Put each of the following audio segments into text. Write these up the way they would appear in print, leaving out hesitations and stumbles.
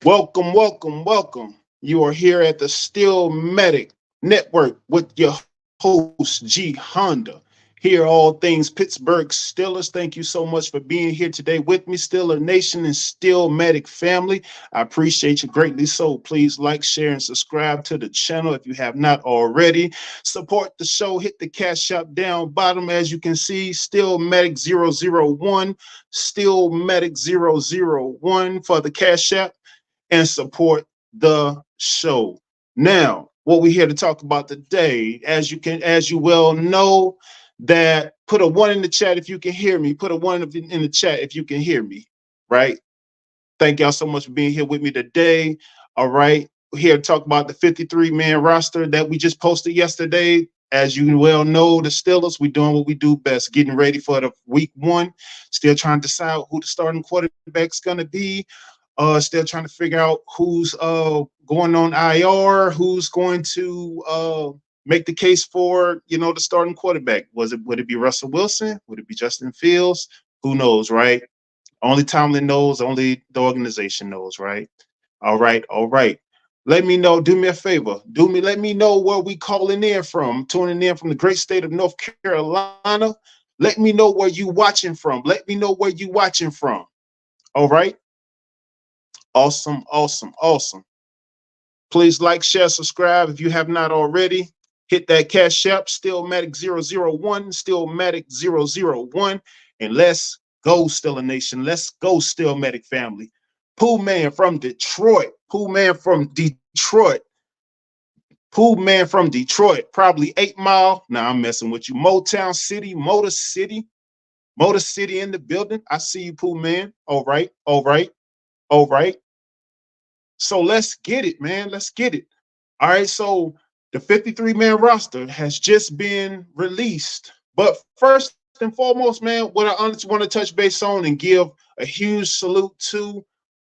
Welcome, welcome, welcome. You are here at the STEELMATIC Network with your host, G Honda. Here, all things Pittsburgh Steelers. Thank you so much for being here today with me, Steeler Nation and STEELMATIC family. I appreciate you greatly. So please like, share, and subscribe to the channel if you have not already. Support the show. Hit the cash app down bottom. As you can see, STEELMATIC001, STEELMATIC001 for the cash app and support the show. Now, what we're here to talk about today, as you well know, that put a one in the chat if you can hear me. Put a one in the chat if you can hear me. Right. Thank y'all so much for being here with me today. All right. We're here to talk about the 53-man roster that we just posted yesterday. As you well know, the Steelers, we're doing what we do best, getting ready for the week one. Still trying to decide who the starting quarterback's going to be. Still trying to figure out who's going on IR, who's going to make the case for the starting quarterback. Would it be Russell Wilson? Would it be Justin Fields? Who knows, right? Only Tomlin knows. Only the organization knows, right? All right, all right. Let me know. Do me a favor. Let me know where we calling in from. Tuning in from the great state of North Carolina. Let me know where you watching from. Let me know where you watching from. All right. Awesome, awesome, awesome. Please like, share, subscribe if you have not already. Hit that cash app, STEELMATIC001, STEELMATIC001, and let's go, Steeler Nation. Let's go, STEELMATIC family. Pooh Man from Detroit. Pooh Man from Detroit. Pooh Man from Detroit. Probably 8 Mile. Now I'm messing with you. Motown City, Motor City. Motor City in the building. I see you, Pooh Man. All right, all right, all right. So let's get it, man. Let's get it. All right. So the 53-man roster has just been released. But first and foremost, man, what I honestly want to touch base on and give a huge salute to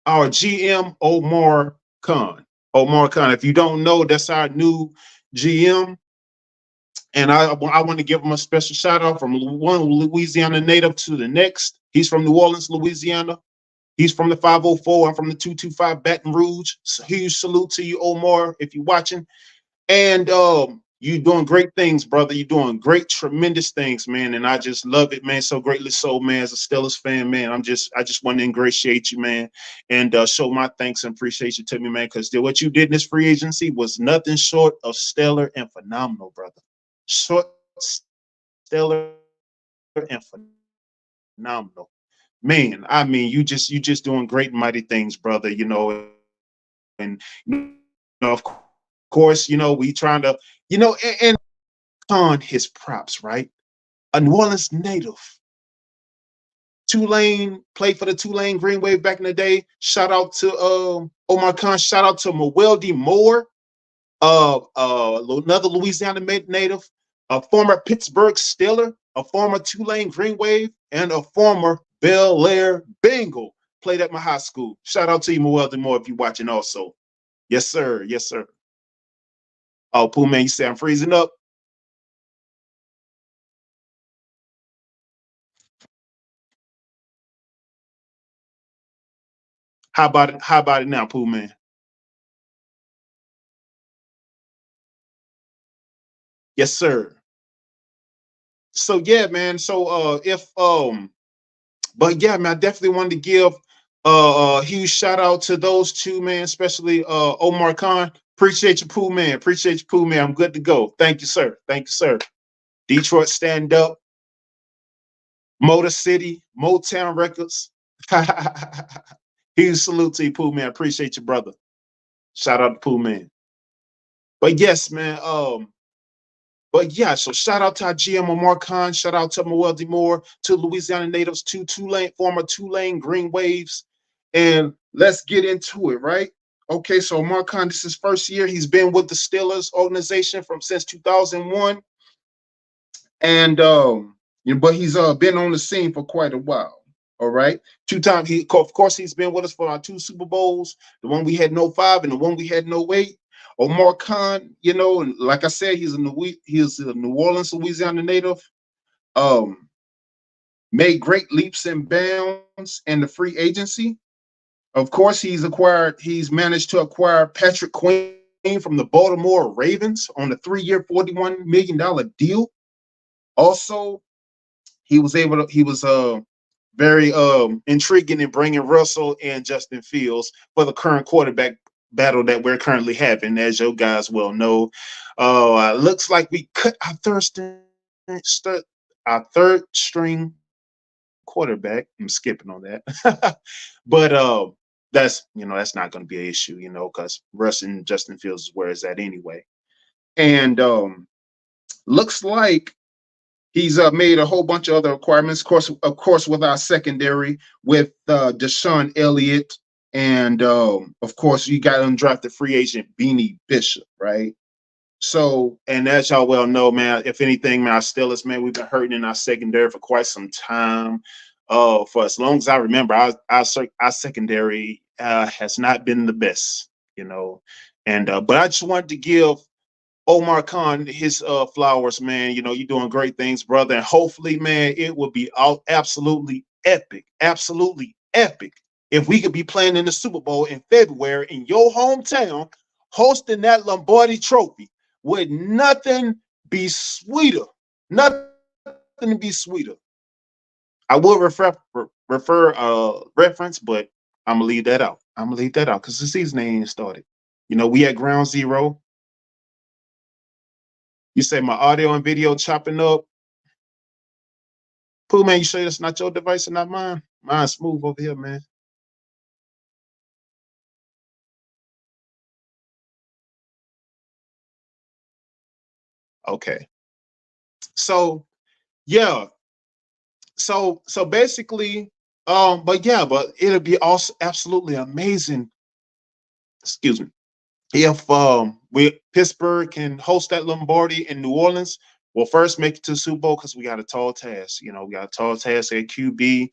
our GM, Omar Khan. Omar Khan, if you don't know, that's our new GM. And I want to give him a special shout out from one Louisiana native to the next. He's from New Orleans, Louisiana. He's from the 504. I'm from the 225 Baton Rouge. So huge salute to you, Omar, if you're watching. And you're doing great things, brother. You're doing great, tremendous things, man. And I just love it, man. So greatly so, man. As a Steelers fan, man, I just want to ingratiate you, man, and show my thanks and appreciation to me, man, because what you did in this free agency was nothing short of stellar and phenomenal, brother. Short, stellar, and phenomenal. Man, I mean, you just doing great, mighty things, brother. And of course, we trying to, and on his props, right? A New Orleans native, Tulane, played for the Tulane Green Wave back in the day. Shout out to Omar Khan. Shout out to Mewelde Moore, another Louisiana native, a former Pittsburgh Steeler, a former Tulane Green Wave, and a former Bel Air Bengal. Played at my high school. Shout out to you, Mewelde Moore, if you're watching also. Yes, sir. Yes, sir. Oh, Pooh Man, you say I'm freezing up? How about it? How about it now, Pooh Man? Yes, sir. So yeah, man. So if but yeah, man, I definitely wanted to give a huge shout out to those two, man, especially Omar Khan. Appreciate you, Pooh Man. Appreciate you, Pooh Man. I'm good to go. Thank you, sir. Thank you, sir. Detroit stand up, Motor City, Motown Records. Huge salute to you, Pooh Man. Appreciate you, brother. Shout out to Pooh Man. But yes, man. But yeah, so shout out to our GM Omar Khan, shout out to Mewelde Moore, to Louisiana natives, to former Tulane Green Waves. And let's get into it, right? Okay, so Omar Khan, this is his first year. He's been with the Steelers organization since 2001. And but he's been on the scene for quite a while. All right. Of course, he's been with us for our 2 Super Bowls, the one we had in 05 and the one we had in 08. Omar Khan, like I said, he's a New Orleans, Louisiana native. Made great leaps and bounds in the free agency. Of course, he's managed to acquire Patrick Queen from the Baltimore Ravens on a 3-year, $41 million deal. Also, he was very intriguing in bringing Russell and Justin Fields for the current quarterback battle that we're currently having, as you guys well know. Looks like we cut our third string quarterback. I'm skipping on that, but that's not going to be an issue, because Russ and Justin Fields is where it's at anyway. And looks like he's made a whole bunch of other requirements. Of course, with our secondary, with Deshaun Elliott, and of course, you got undrafted free agent Beanie Bishop, right? So, and as y'all well know, man, if anything, man, our Steelers, man, we've been hurting in our secondary for quite some time. For as long as I remember, our secondary has not been the best, And but I just wanted to give Omar Khan his flowers, man. You're doing great things, brother. And hopefully, man, it will be absolutely epic if we could be playing in the Super Bowl in February in your hometown, hosting that Lombardi Trophy. Would nothing be sweeter? Nothing be sweeter. I will reference, but I'm gonna leave that out. Because the season ain't started. We at ground zero. You say my audio and video chopping up. Pooh, man, you sure that's not your device and not mine? Mine's smooth over here, man. Okay. So yeah. So basically, but it'll be also absolutely amazing. Excuse me. If we Pittsburgh can host that Lombardi in New Orleans, we'll first make it to the Super Bowl because we got a tall task. We got a tall task at QB.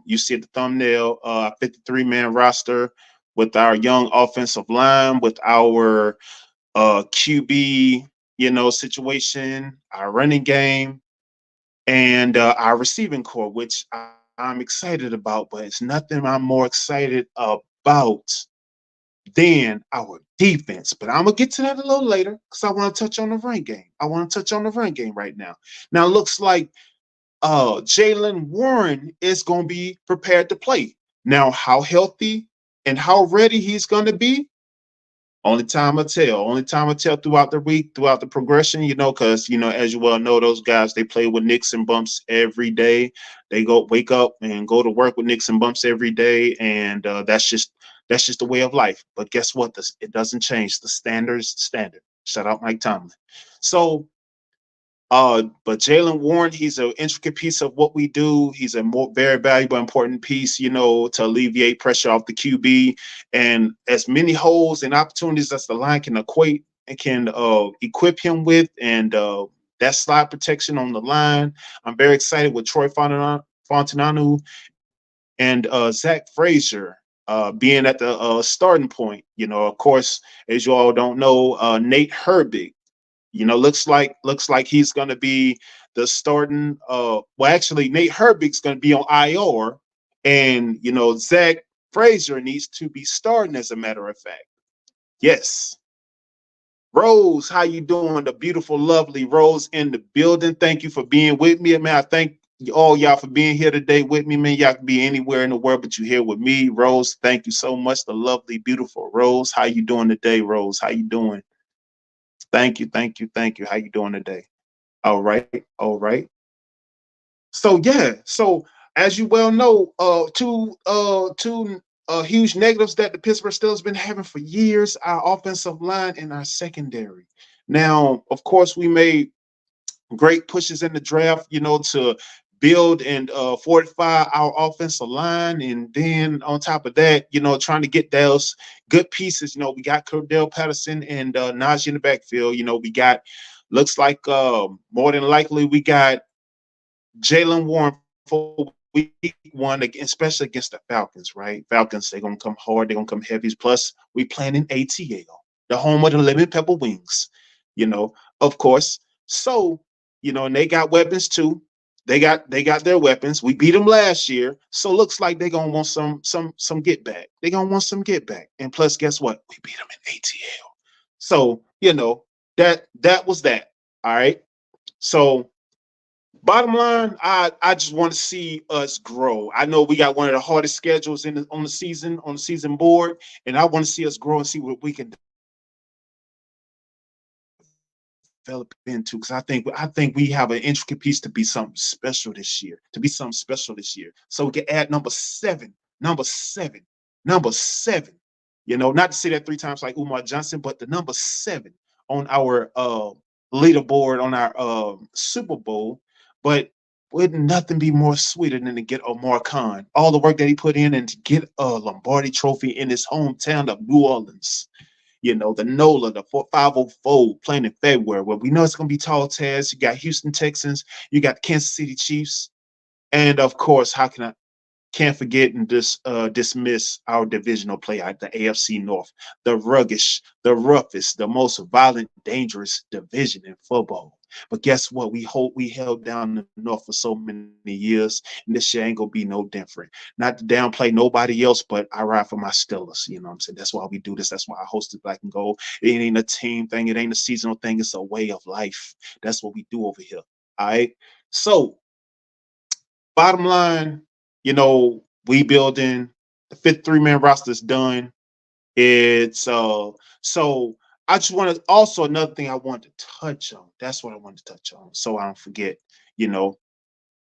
You see the thumbnail, 53-man roster with our young offensive line, with our QB, situation, our running game, and our receiving core, which I'm excited about. But it's nothing I'm more excited about than our defense. But I'm gonna get to that a little later because I want to touch on the run game. Right now. Now it looks like JAYLEN Warren is gonna be prepared to play. Now, how healthy and how ready he's gonna be, only time will tell. Only time will tell throughout the week, throughout the progression, because as you well know, those guys, they play with nicks and bumps every day. They go wake up and go to work with nicks and bumps every day, and that's just the way of life. But guess what? It doesn't change. The standard is the standard. Shout out Mike Tomlin. So but JAYLEN Warren, he's an intricate piece of what we do. He's a very valuable, important piece, to alleviate pressure off the QB, and as many holes and opportunities as the line can equip him with, and that slide protection on the line. I'm very excited with Troy Fontananu and Zach Frazier being at the starting point. Of course, as you all don't know, Nate Herbig. Looks like he's going to be the starting. Actually, Nate Herbig's going to be on IR, and Zach Frazier needs to be starting. As a matter of fact, yes. Rose, how you doing? The beautiful, lovely Rose in the building. Thank you for being with me, man. I thank all y'all for being here today with me, man. Y'all can be anywhere in the world, but you're here with me, Rose. Thank you so much. The lovely, beautiful Rose. How you doing today, Rose? How you doing? Thank you. How you doing today? All right. So yeah, so as you well know, two huge negatives that the Pittsburgh Steelers been having for years: our offensive line and our secondary. Now, of course, we made great pushes in the draft, to build and fortify our offensive line. And then on top of that, trying to get those good pieces. We got Cordell Patterson and Najee in the backfield. We got, looks like more than likely we got JAYLEN Warren for week one, especially against the Falcons, right? Falcons, they're going to come hard. They're going to come heavy. Plus, we playing in ATL, the home of the lemon pepper wings, of course. So, and they got weapons too. they got their weapons. We beat them last year, so looks like they're gonna want some get back. They're gonna want some get back. And plus, guess what? We beat them in ATL. So that was that. All right. So bottom line, I just want to see us grow. I know we got one of the hardest schedules on the season board, and I want to see us grow and see what we can develop into, because I think we have an intricate piece to be something special this year. To be something special this year. So we can add number seven, number seven. Not to say that three times like Umar Johnson, but the number seven on our leaderboard on our Super Bowl. But would nothing be more sweeter than to get Omar Khan, all the work that he put in, and to get a Lombardi trophy in his hometown of New Orleans. The NOLA, the 504 playing in February, where we know it's going to be tall tales. You got Houston Texans, you got Kansas City Chiefs, and of course, can't forget and dismiss our divisional play out the AFC North, the rugged, the roughest, the most violent, dangerous division in football. But guess what? We held down the North for so many years, and this year ain't gonna be no different. Not to downplay nobody else, but I ride for my Steelers. You know what I'm saying? That's why we do this. That's why I hosted Black and Gold. It ain't a team thing. It ain't a seasonal thing. It's a way of life. That's what we do over here. All right. So, bottom line, we building the fifth three-man roster is done. It's so I just want to also another thing I want to touch on. That's what I wanted to touch on. So I don't forget, you know,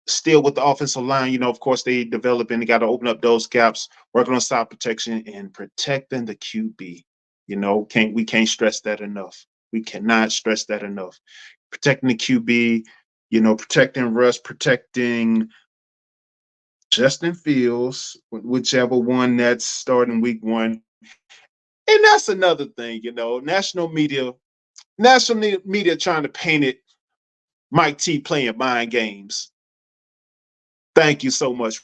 still with the offensive line, of course they developing, they got to open up those gaps, working on side protection and protecting the QB. We can't stress that enough. We cannot stress that enough. Protecting the QB, protecting Russ, protecting Justin Fields, whichever one that's starting week one. And that's another thing, national media trying to paint it Mike T playing mind games. Thank you so much.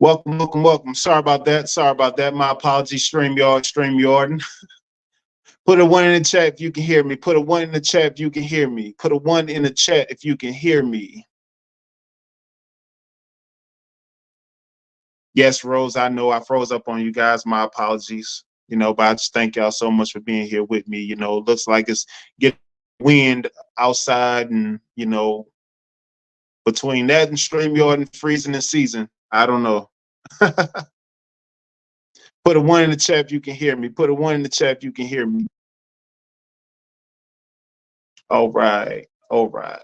Welcome, welcome, welcome. Sorry about that. Sorry about that. My apologies. StreamYard. Put a one in the chat if you can hear me. Put a one in the chat if you can hear me. Put a one in the chat if you can hear me. Yes, Rose, I know I froze up on you guys. My apologies. But I just thank y'all so much for being here with me. Looks like it's getting wind outside, and between that and StreamYard and freezing the season, I don't know. Put a one in the chat if you can hear me. Put a one in the chat if you can hear me. All right. All right.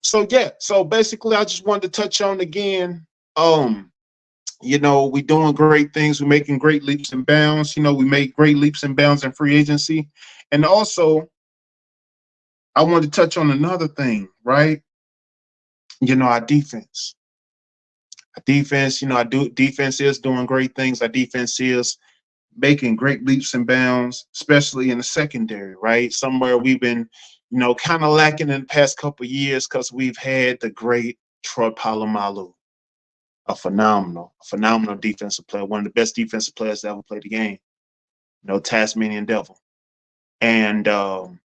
So yeah, so basically I just wanted to touch on again. We doing great things. We're making great leaps and bounds. We make great leaps and bounds in free agency. And also, I wanted to touch on another thing, right? You know, our defense. Our defense, you know, defense is doing great things. Our defense is making great leaps and bounds, especially in the secondary, right? Somewhere we've been, you know, kind of lacking in the past couple of years because we've had the great Troy Polamalu, a phenomenal defensive player, one of the best defensive players to ever play the game. You know, Tasmanian Devil. And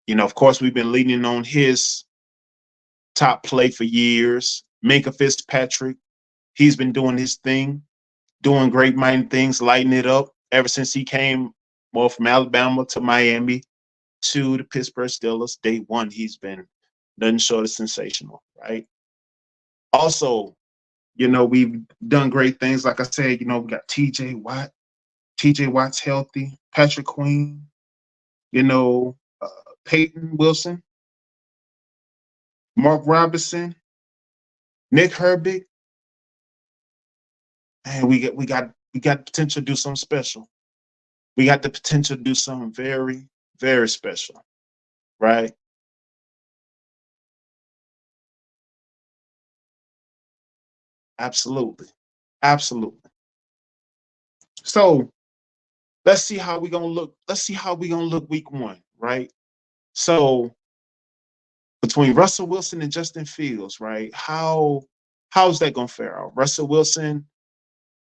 you know, of course, we've been leaning on his top play for years. Minka Fitzpatrick, he's been doing his thing, doing great mighty things, lighting it up ever since he came well from Alabama to Miami to the Pittsburgh Steelers. Day one, he's been nothing short of sensational, right? Also, you know, we've done great things. Like I said, you know, we got TJ Watt. TJ Watt's healthy. Patrick Queen, you know, Peyton Wilson, Mark Robinson, Nick Herbig. And we got potential to do something special. We got the potential to do something very, very special, right? Absolutely. Absolutely. So let's see how we're gonna look. Let's see how we're gonna look week one, right? So between Russell Wilson and Justin Fields, right? How's that gonna fare out? Russell Wilson,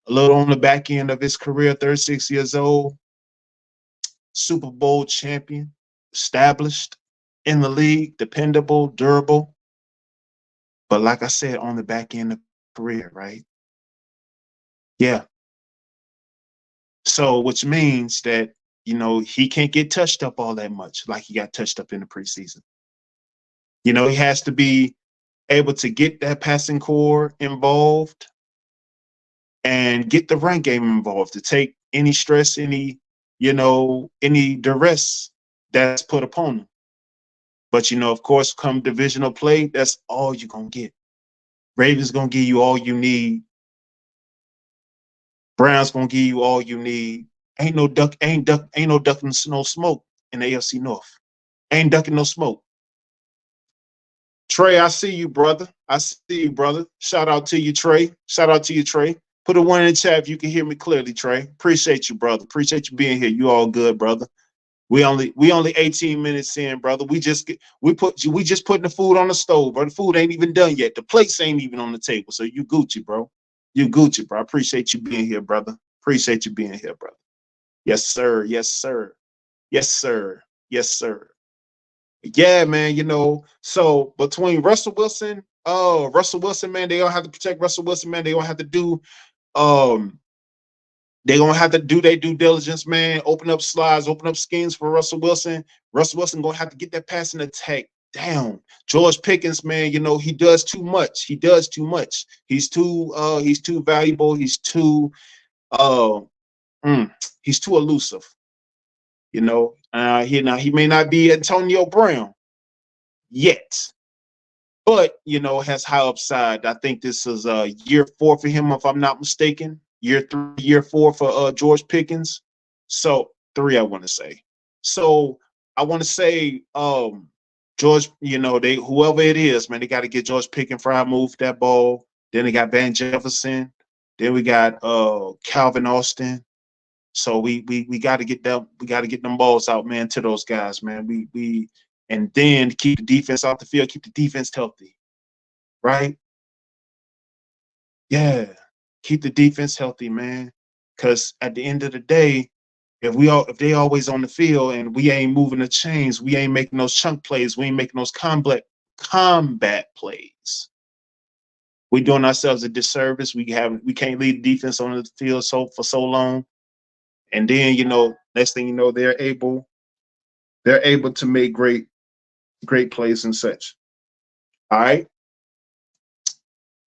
a little on the back end of his career, 36 years old, Super Bowl champion, established in the league, dependable, durable. But like I said, on the back end of career, right? Yeah. So which means that, you know, he can't get touched up all that much like he got touched up in the preseason. You know, he has to be able to get that passing core involved and get the run game involved to take any stress, any, you know, any duress that's put upon him. But, you know, of course, come divisional play, that's all you're going to get. Ravens going to give you all you need. Browns going to give you all you need. Ain't no ducking no smoke in the AFC North. Ain't ducking no smoke. Trey, I see you, brother. I see you, brother. Shout out to you, Trey. Shout out to you, Trey. Put a one in the chat if you can hear me clearly, Trey. Appreciate you, brother. Appreciate you being here. You all good, brother. We only 18 minutes in, brother. We just putting the food on the stove, bro. The food ain't even done yet. The plates ain't even on the table. So you Gucci, bro. You Gucci, bro. I appreciate you being here, brother. Appreciate you being here, brother. Yes, sir. Yes, sir. Yes, sir. Yes, sir. Yeah, man. You know, so between Russell Wilson, man, they don't have to protect Russell Wilson, man. They don't have to do um they're gonna have to do their due diligence, man. Open up slides, open up schemes for Russell Wilson. Russell Wilson gonna have to get that passing attack down. George Pickens, man, you know, he does too much. He does too much. He's too valuable. Uh he's too elusive, you know. He may not be Antonio Brown yet, but you know, has high upside. I think this is year four for him, if I'm not mistaken. Year three, year four for George Pickens. So three, I want to say. So I want to say, George, you know, they whoever it is, man, they got to get George Pickens fry move that ball. Then they got Van Jefferson. Then we got Calvin Austin. So we got to get them. We got to get them balls out, man, to those guys, man. We and then keep the defense off the field, keep the defense healthy, right? Yeah, keep the defense healthy, man. Because at the end of the day, if they always on the field and we ain't moving the chains, we ain't making those chunk plays, we ain't making those combat plays. We doing ourselves a disservice. We can't lead the defense on the field for so long, and then you know, next thing you know, they're able to make great plays and such. All right.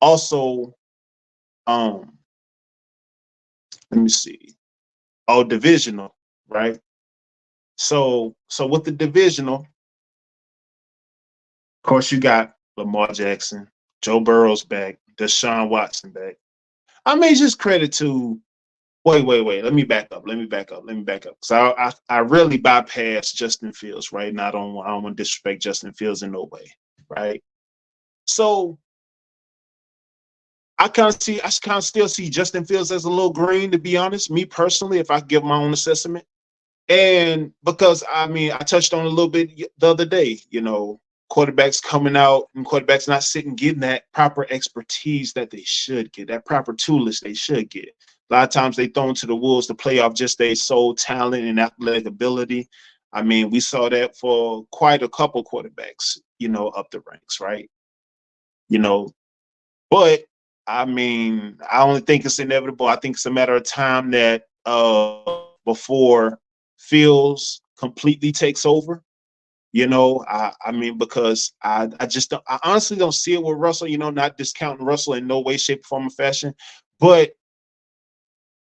Also, um, let me see. Oh, divisional, right? So with the divisional, of course, you got Lamar Jackson, Joe Burrow's back, Deshaun Watson back. I may just credit to Wait. Let me back up. Because I really bypassed Justin Fields, right? And I don't want to disrespect Justin Fields in no way, right? So I kind of still see Justin Fields as a little green, to be honest. Me personally, if I give my own assessment, and because I mean, I touched on a little bit the other day, quarterbacks coming out and quarterbacks not sitting, getting that proper expertise that they should get, that proper toolage they should get. A lot of times they thrown to the wolves to play off just their sole talent and athletic ability. I mean, we saw that for quite a couple quarterbacks, up the ranks, right? You know, but I mean, I only think it's inevitable. I think it's a matter of time that before Fields completely takes over. I mean, because I just don't, I honestly don't see it with Russell, not discounting Russell in no way, shape, form, or fashion. But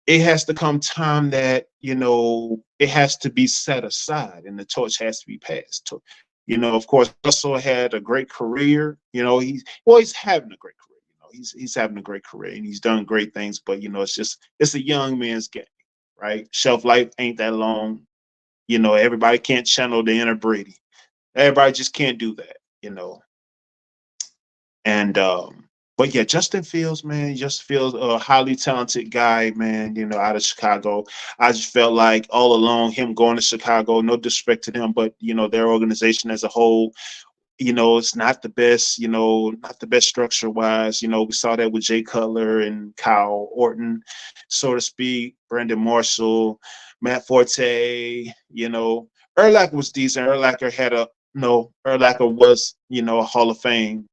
it has to come time that, it has to be set aside and the torch has to be passed. Of course, Russell had a great career. He's having a great career. He's having a great career and he's done great things. But it's a young man's game, right? Shelf life ain't that long. Everybody can't channel the inner Brady. Everybody just can't do that. And but yeah, Justin Fields, man, just feels a highly talented guy, man, out of Chicago. I just felt like all along him going to Chicago, no disrespect to them, but their organization as a whole, it's not the best, not the best structure wise. We saw that with Jay Cutler and Kyle Orton, so to speak, Brandon Marshall, Matt Forte, Urlacher was decent. Urlacher had a no, Urlacher was, a Hall of Fame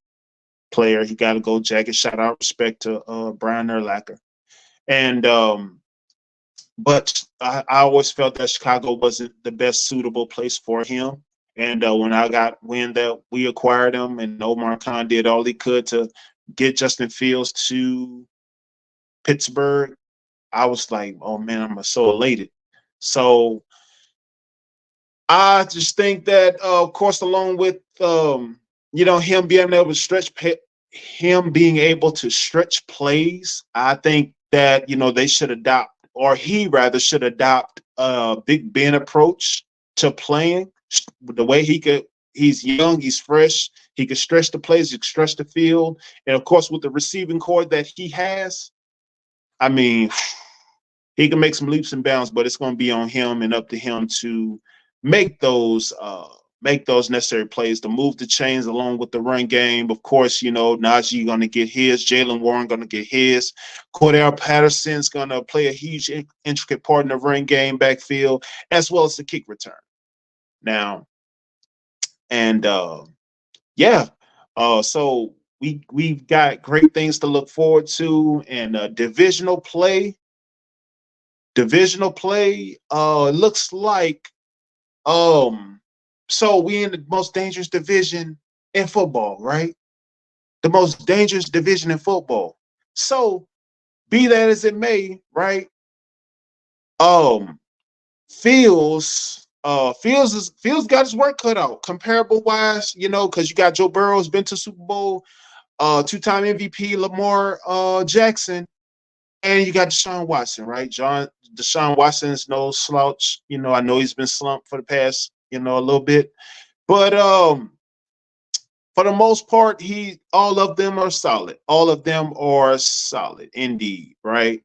player. He got to go jacket. Shout out, respect to Brian Urlacher. And but I always felt that Chicago wasn't the best suitable place for him. And when I got wind that we acquired him and Omar Khan did all he could to get Justin Fields to Pittsburgh, I was like, oh man, I'm so elated. So I just think that, of course, along with him being able to stretch plays, I think that they should adopt, or he rather should adopt, a Big Ben approach to playing. The way he's young, he's fresh, he can stretch the plays, he can stretch the field, and of course, with the receiving core that he has, I mean, he can make some leaps and bounds, but it's going to be on him and up to him to make those necessary plays to move the chains along with the run game. Of course, Najee going to get his, Jaylen Warren going to get his, Cordell Patterson's going to play a huge, intricate part in the run game backfield, as well as the kick return. Now, and yeah, so we've got great things to look forward to, and divisional play. Looks like so we in the most dangerous division in football, right? The most dangerous division in football. So be that as it may, right? Fields got his work cut out. Comparable wise, because you got Joe Burrow's been to Super Bowl, two-time MVP Lamar Jackson, and you got Deshaun Watson, right? Deshaun Watson is no slouch. I know he's been slumped for the past, a little bit. But for the most part, all of them are solid. All of them are solid indeed, right?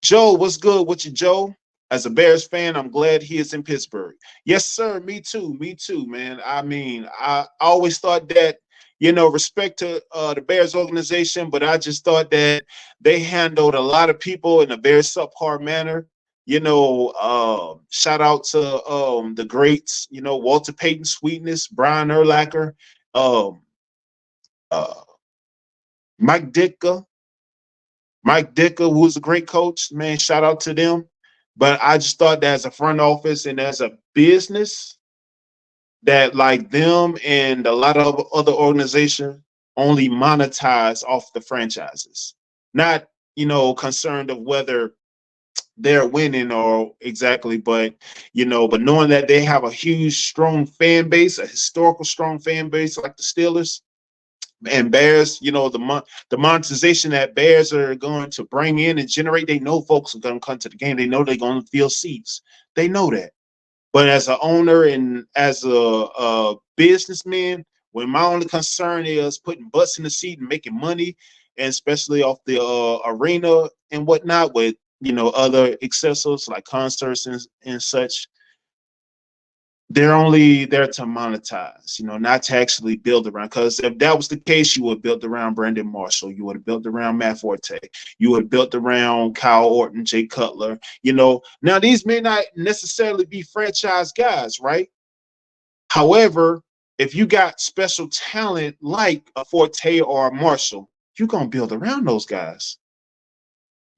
Joe, what's good with you, Joe? As a Bears fan, I'm glad he is in Pittsburgh. Yes, sir. Me too, man. I mean, I always thought that, respect to the Bears organization, but I just thought that they handled a lot of people in a very subpar manner. Shout out to the greats, Walter Payton Sweetness, Brian Urlacher, Mike Ditka, who's a great coach, man, shout out to them. But I just thought that as a front office and as a business, that like them and a lot of other organizations only monetize off the franchises, not, concerned of whether they're winning or exactly, but knowing that they have a huge, strong fan base, a historical strong fan base like the Steelers, And Bears, the monetization that Bears are going to bring in and generate, they know folks are going to come to the game. They know they're going to fill seats. They know that. But as an owner and as a businessman, when my only concern is putting butts in the seat and making money, and especially off the arena and whatnot with other accessories like concerts and such, they're only there to monetize, not to actually build around. Because if that was the case, you would have built around Brandon Marshall, you would have built around Matt Forte, you would have built around Kyle Orton, Jay Cutler. Now these may not necessarily be franchise guys, right? However, if you got special talent like a Forte or a Marshall, you're gonna build around those guys.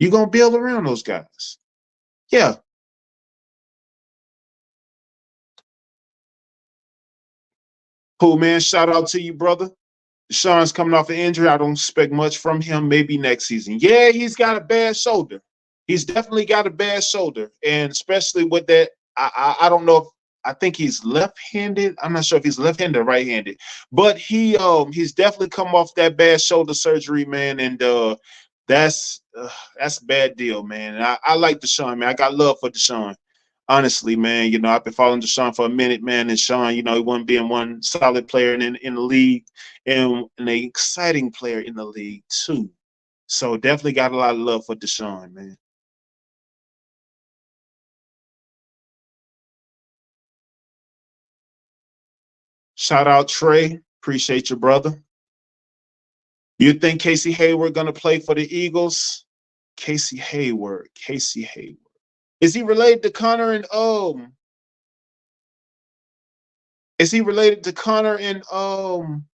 You're gonna build around those guys. Yeah. Cool, man. Shout out to you, brother. Sean's coming off an injury. I don't expect much from him. Maybe next season. Yeah, he's got a bad shoulder. He's definitely got a bad shoulder, and especially with that, I don't know if I think he's left-handed. I'm not sure if he's left-handed or right-handed, but he's definitely come off that bad shoulder surgery, man, and that's a bad deal, man. And I like Deshaun, man. I got love for Deshaun. Honestly, man, I've been following Deshaun for a minute, man. And Sean, he wouldn't being one solid player in the league and an exciting player in the league, too. So definitely got a lot of love for Deshaun, man. Shout out Trey. Appreciate your brother. You think Casey Hayward gonna play for the Eagles? Casey Hayward. Casey Hayward. Is he related to Connor and Is he related to Connor and I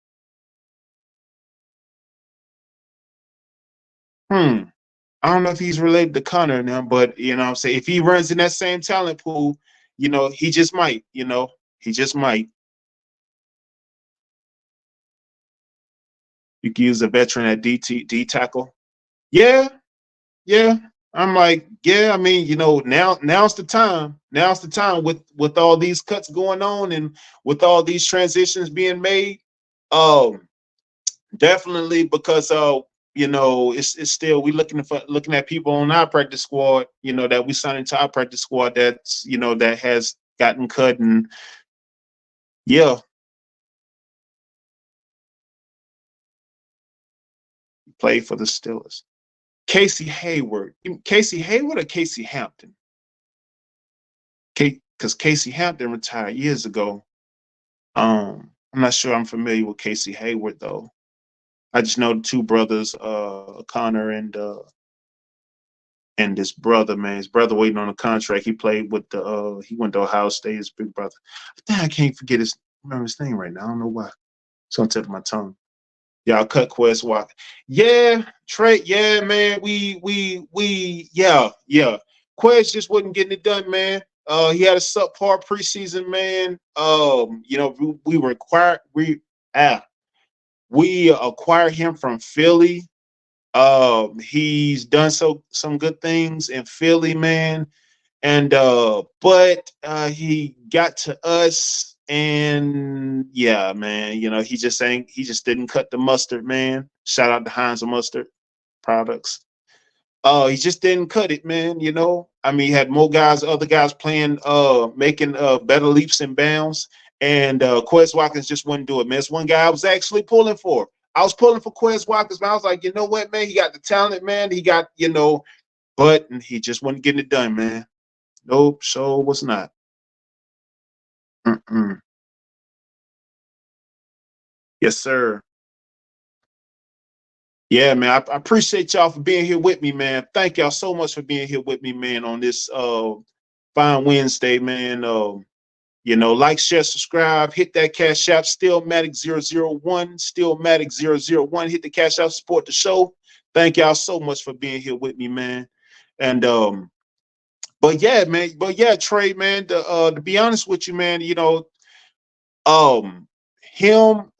don't know if he's related to Connor now, but I'm saying if he runs in that same talent pool, he just might, he just might. You can use a veteran at D tackle. Yeah, yeah. I'm like, yeah, I mean, now's the time. Now's the time with all these cuts going on and with all these transitions being made. Um, Definitely because it's still we looking at people on our practice squad, that we signed into our practice squad that's that has gotten cut and yeah, played for the Steelers. Casey Hayward or Casey Hampton? Because Casey Hampton retired years ago. I'm not sure I'm familiar with Casey Hayward though. I just know the two brothers, Connor and this brother, man. His brother waiting on a contract. He played with he went to Ohio State, his big brother. I can't remember his name right now. I don't know why. It's on the tip of my tongue. Y'all cut Quest Walker. Yeah, Trey, yeah, man. Yeah. Quest just wasn't getting it done, man. He had a subpar preseason, man. We acquired him from Philly. He's done some good things in Philly, man. And but he got to us, and yeah, man, he just didn't cut the mustard, man. Shout out to Heinz Mustard Products. He just didn't cut it, man. I mean, he had more guys, other guys playing, making better leaps and bounds, and Quez Watkins just wouldn't do it, man. It's one guy I was actually pulling for. I was pulling for Quez Watkins, man. I was like, you know what, man? He got the talent, man. He got, but he just wasn't getting it done, man. Nope, so was not. Mm-mm. Yes, sir. Yeah, man. I appreciate y'all for being here with me, man. Thank y'all so much for being here with me, man, on this fine Wednesday, man. Like, share, subscribe, hit that cash app, Steelmatic001, Steelmatic001. Hit the cash app, support the show. Thank y'all so much for being here with me, man. And but yeah, man, Trey, man, to be honest with you, man, him,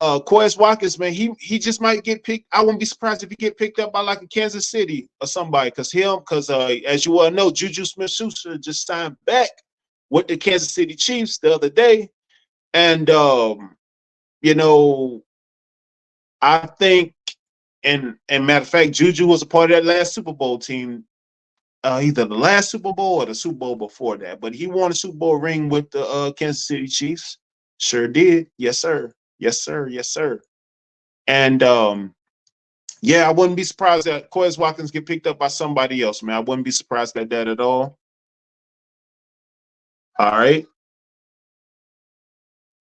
Quez Watkins, man, he just might get picked. I wouldn't be surprised if he get picked up by like a Kansas City or somebody, because as you well know, Juju Smith-Schuster just signed back with the Kansas City Chiefs the other day, and you know, I think, and matter of fact, Juju was a part of that last Super Bowl team, either the last Super Bowl or the Super Bowl before that. But he won a Super Bowl ring with the Kansas City Chiefs. Sure did. Yes, sir. Yes, sir. Yes, sir. And yeah, I wouldn't be surprised that Quez Watkins get picked up by somebody else, man. I wouldn't be surprised at that at all. All right.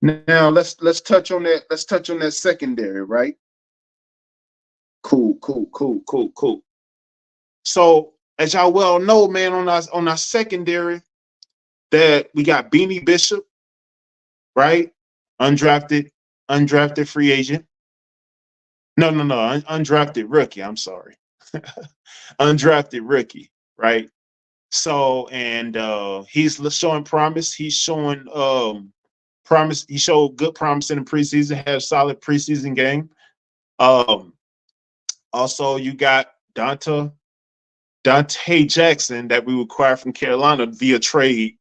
Now let's touch on that. Let's touch on that secondary, right? Cool, cool, cool, cool, cool. So as y'all well know, man, on our secondary, that we got Beanie Bishop, right? Undrafted, undrafted free agent. No, no, no, undrafted rookie. I'm sorry, undrafted rookie, right? So and he's showing promise. He's showing promise. He showed good promise in the preseason. Had a solid preseason game. Um, Also, you got Dante Jackson that we acquired from Carolina via trade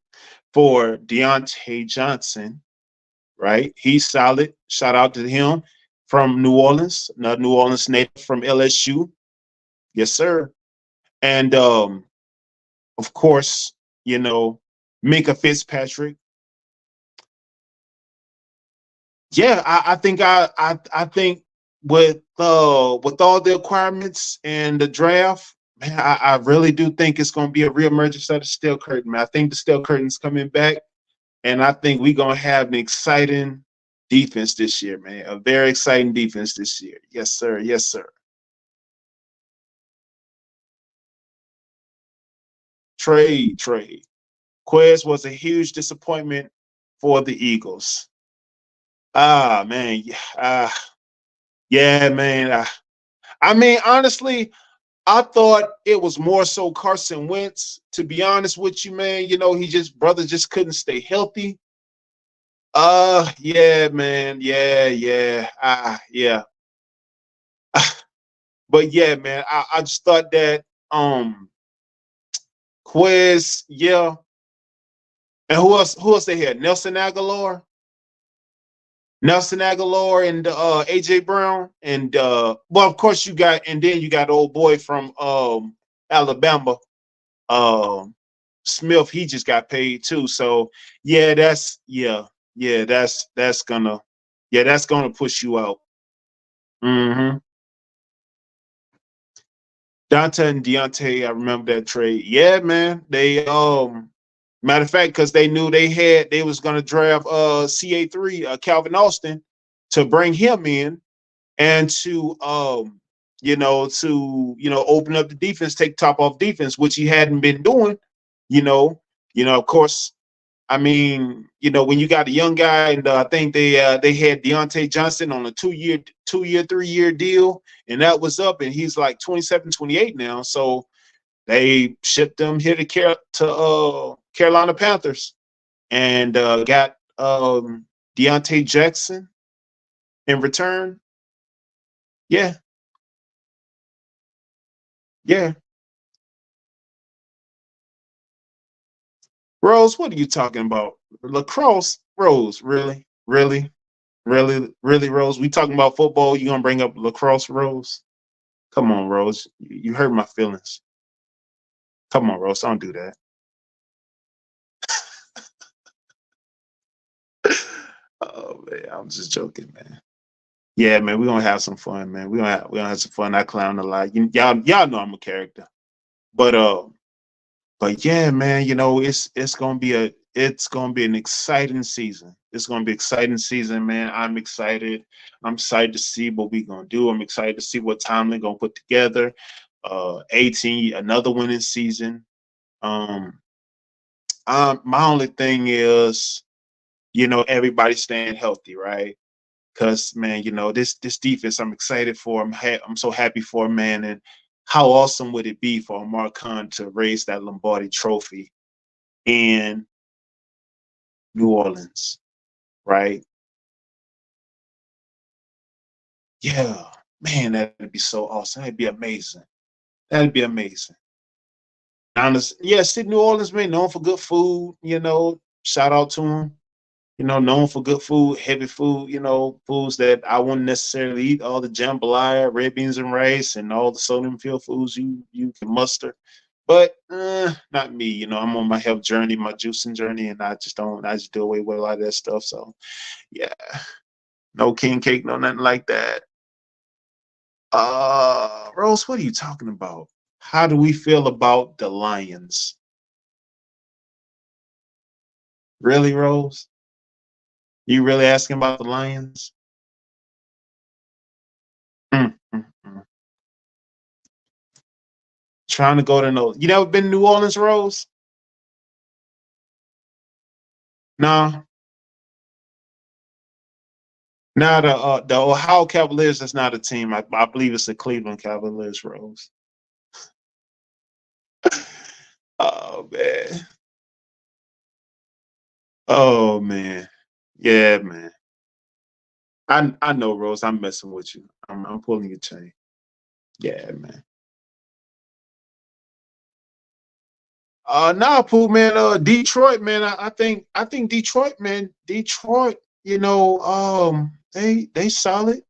for Deontay Johnson, right? He's solid. Shout out to him from New Orleans, another New Orleans native from LSU. Yes, sir. And of course, you know, Minka Fitzpatrick. Yeah, I think with all the requirements and the draft, man, I really do think it's gonna be a reemergence of the steel curtain, man. I think the steel curtain's coming back, and I think we're gonna have an exciting defense this year, man. A very exciting defense this year. Yes, sir. Yes, sir. Trade. Quez was a huge disappointment for the Eagles. Ah, man. Yeah, man. I mean, honestly, I thought it was more so Carson Wentz. To be honest with you, man, you know, he just brother just couldn't stay healthy. Yeah, man. Yeah. Yeah. But yeah, man, I just thought that Quez, yeah. And who else they had? Nelson Aguilar and AJ Brown. And well, of course you got, and then you got old boy from Alabama, um Smith. He just got paid too. So yeah, that's gonna, yeah, that's gonna push you out. Mm-hmm. Dante and Deontay, I remember that trade. Yeah, man. They matter of fact, because they knew they was gonna draft CA3, Calvin Austin, to bring him in and to open up the defense, take top off defense, which he hadn't been doing, you know. Of course, I mean, when you got a young guy, and I think they had Deontay Johnson on a 2-year, 3-year deal, and that was up, and he's like 27, 28 now. So they shipped him here to Carolina Panthers, and got Deontay Jackson in return. Yeah, yeah. Rose, what are you talking about? Lacrosse, Rose, really, really, really, really, Rose. We talking about football. You gonna bring up lacrosse, Rose? Come on, Rose. You hurt my feelings. Come on, Rose. Don't do that. Oh man, I'm just joking, man. Yeah, man, we're gonna have some fun, man. We're gonna have some fun. I clown a lot. Y'all know I'm a character. But yeah, man, it's gonna be an exciting season. It's gonna be an exciting season, man. I'm excited. I'm excited to see what we're gonna do. I'm excited to see what Tomlin gonna put together. 18, another winning season. Um, my only thing is, everybody staying healthy, right? Because man, this defense, I'm excited for. I'm so happy for, man. And how awesome would it be for Amar Khan to raise that Lombardi Trophy in New Orleans, right? Yeah, man, that'd be so awesome. That'd be amazing. That'd be amazing. Honest, yeah, City New Orleans, man, known for good food. Shout out to them. known for good food, heavy food, foods that I wouldn't necessarily eat, all the jambalaya, red beans and rice, and all the sodium filled foods you can muster. But not me. I'm on my health journey, my juicing journey, and I just do away with a lot of that stuff. So yeah, no king cake, no nothing like that. Rose, what are you talking about? How do we feel about the Lions? Really, Rose? You really asking about the Lions? Mm, mm, mm. Trying to go to no. You never been to New Orleans, Rose? No. Now the Ohio Cavaliers. That's not a team. I believe it's the Cleveland Cavaliers, Rose. Oh man. Oh man. Yeah, man. I know, Rose. I'm messing with you. I'm pulling your chain. Yeah, man. Nah, Pooh, man. Detroit, man. I think Detroit, man. Detroit. They solid.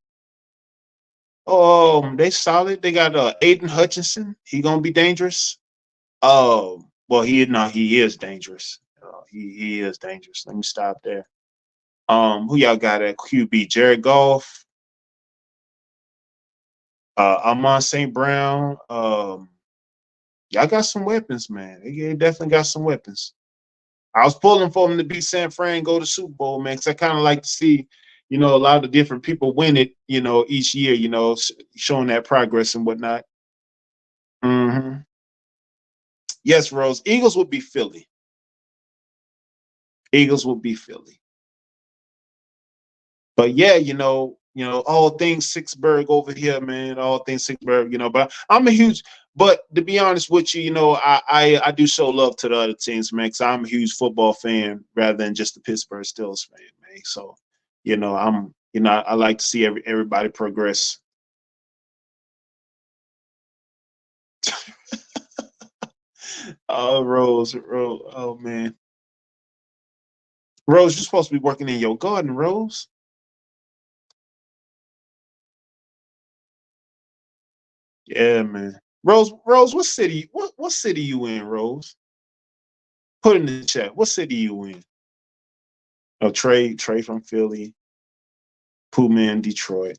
They solid. They got Aiden Hutchinson. He gonna be dangerous. Well, he is dangerous. He is dangerous. Let me stop there. Who y'all got at QB? Jared Goff, Amon St. Brown. Y'all got some weapons, man. They definitely got some weapons. I was pulling for them to beat San Fran, go to Super Bowl, man, because I kind of like to see, a lot of different people win it, each year, showing that progress and whatnot. Hmm. Yes, Rose. Eagles would be Philly. Eagles would be Philly. But yeah, all things Sixburg over here, man. All things Sixburg, But I'm a huge. But to be honest with you, I do show love to the other teams, man. Because I'm a huge football fan rather than just the Pittsburgh Steelers fan, man. So, I like to see everybody progress. Oh, Rose, oh man, Rose, you're supposed to be working in your garden, Rose. Yeah, man. Rose, what city you in, Rose? Put in the chat. What city you in? Oh, Trey from Philly, Puma in Detroit.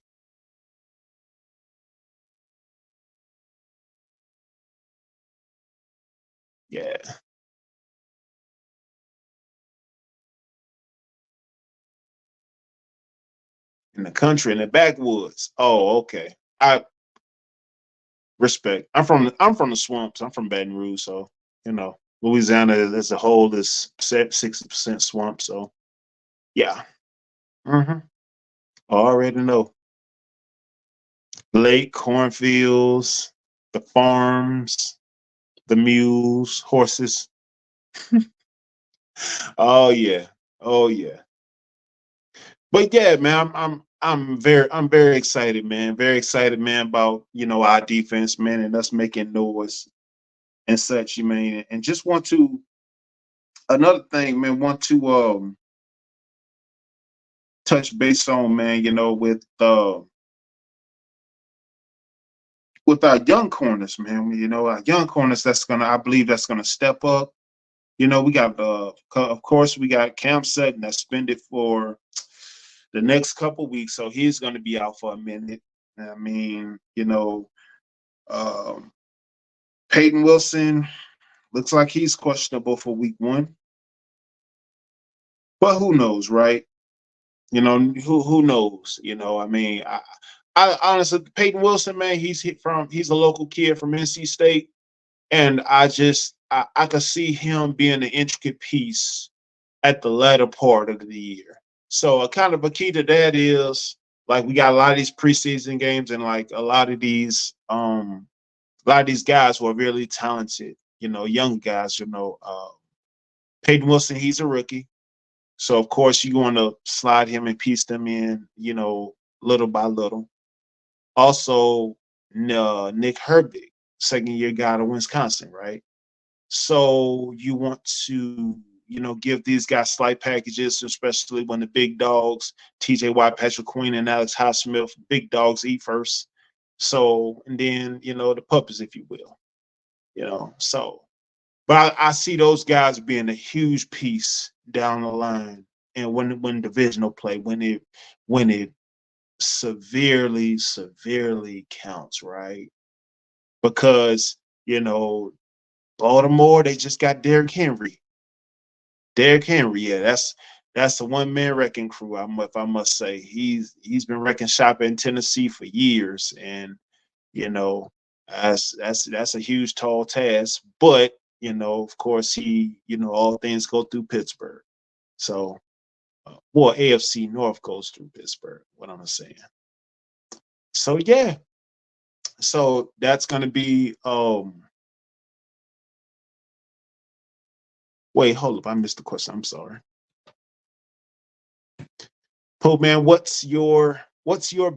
Yeah, in the country, in the backwoods. Oh, okay. I respect. I'm from the swamps. I'm from Baton Rouge, so Louisiana as a whole is 60% swamp. So yeah, mm-hmm. Already know. Lake, cornfields, the farms, the mules, horses. Oh yeah, oh yeah. But yeah, man, I'm very excited, man. Very excited, man, about our defense, man, and us making noise and such, you mean, and just want to another thing, man, want to touch base on, man, with our young corners, man. Our young corners I believe that's gonna step up. We got of course we got Cam Sutton that's suspended for the next couple weeks, so he's gonna be out for a minute. I mean, um, Peyton Wilson looks like he's questionable for week one, but who knows, right? Who knows? I mean, I honestly, Peyton Wilson, man, he's a local kid from NC State, and I could see him being an intricate piece at the latter part of the year. So a kind of a key to that is like we got a lot of these preseason games and like a lot of these guys who are really talented, young guys, Peyton Wilson, he's a rookie. So of course you want to slide him and piece them in, little by little. Also, Nick Herbig, second year guy to Wisconsin, right? So you want to give these guys slight packages, especially when the big dogs, TJ Watt, Patrick Queen, and Alex Highsmith, big dogs eat first. So, and then, the puppies, if you will, so, but I see those guys being a huge piece down the line. And when divisional play, when it severely, severely counts, right? Because, Baltimore, they just got Derrick Henry. Derrick Henry, yeah, that's a one-man wrecking crew. If I must say, he's been wrecking shop in Tennessee for years, and that's a huge, tall task. But of course, all things go through Pittsburgh. So, well, AFC North goes through Pittsburgh. What I'm saying. So yeah, so that's gonna be. Wait, hold up, I missed the question. I'm sorry. Pope man, what's your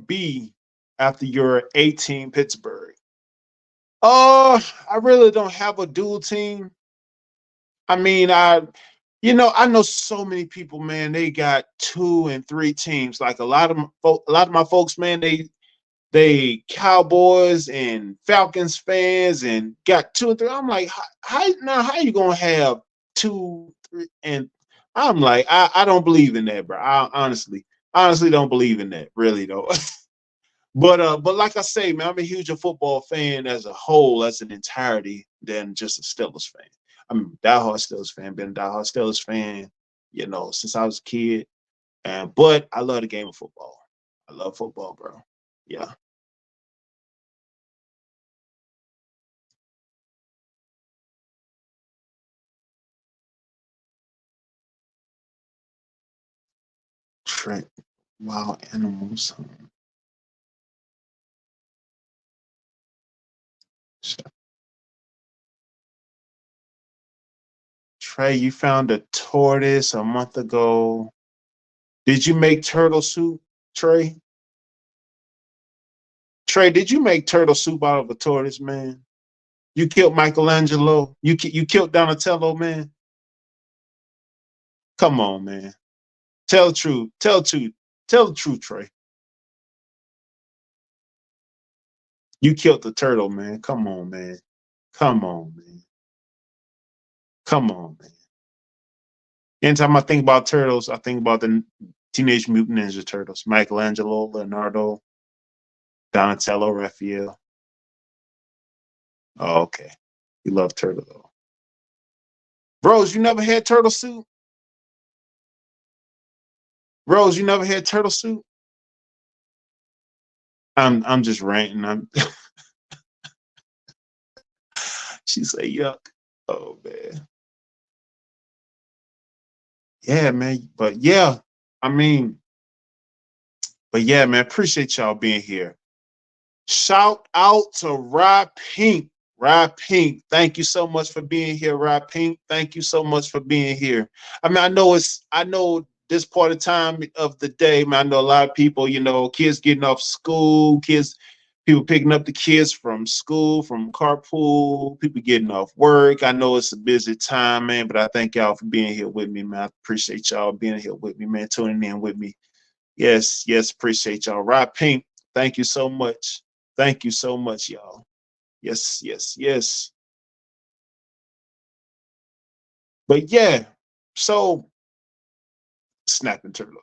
B after your 18 Pittsburgh? I really don't have a dual team. I mean, I know so many people, man. They got 2 and 3 teams. Like a lot of my folks, man. They Cowboys and Falcons fans, and got 2 and 3. I'm like, how you gonna have 2, 3, and I'm like, I don't believe in that, bro. I honestly don't believe in that, really though. But like I say, man, I'm a huge football fan as a whole, as an entirety, than just a Steelers fan. I'm a diehard Steelers fan, been a diehard Steelers fan, since I was a kid. But I love the game of football. I love football, bro. Yeah. Trek wild animals. Trey, you found a tortoise a month ago. Did you make turtle soup, Trey? Trey, did you make turtle soup out of a tortoise, man? You killed Michelangelo. You killed Donatello, man. Come on, man. Tell the truth. Tell the truth. Tell the truth, Trey. You killed the turtle, man. Come on, man. Come on, man. Come on, man. Anytime I think about turtles, I think about the Teenage Mutant Ninja Turtles. Michelangelo, Leonardo, Donatello, Raphael. Oh, okay. You love turtle though. Rose, you never had turtle soup? Rose, you never had turtle soup? I'm just ranting. She said yuck. Oh man. Yeah, man. But yeah, I mean, but yeah, man, appreciate y'all being here. Shout out to Rod Pink. Rod Pink, thank you so much for being here, Rod Pink. Thank you so much for being here. I mean, I know this part of time of the day, man. I know a lot of people, kids getting off school, people picking up the kids from school, from carpool, people getting off work. I know it's a busy time, man, but I thank y'all for being here with me, man. I appreciate y'all being here with me, man, tuning in with me. Yes, appreciate y'all. Rod Pink, thank you so much. Thank you so much, y'all. Yes. But yeah, so snapping turtle.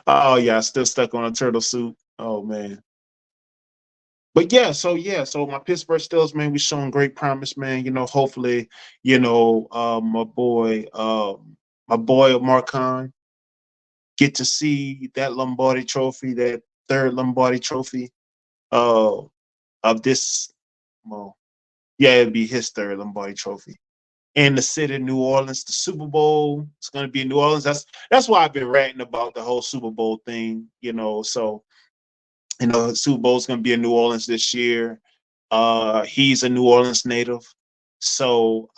Oh yeah, still stuck on a turtle soup. Oh man. But so my Pittsburgh Steelers, man, we showing great promise, man. Hopefully, my boy Marcon get to see that Lombardi trophy, that third Lombardi trophy, uh, of this. Well, yeah, it'd be his third Lombardi trophy. In the city of New Orleans, the Super Bowl. It's going to be in New Orleans. That's why I've been ranting about the whole Super Bowl thing. So Super Bowl is going to be in New Orleans this year. He's a New Orleans native, so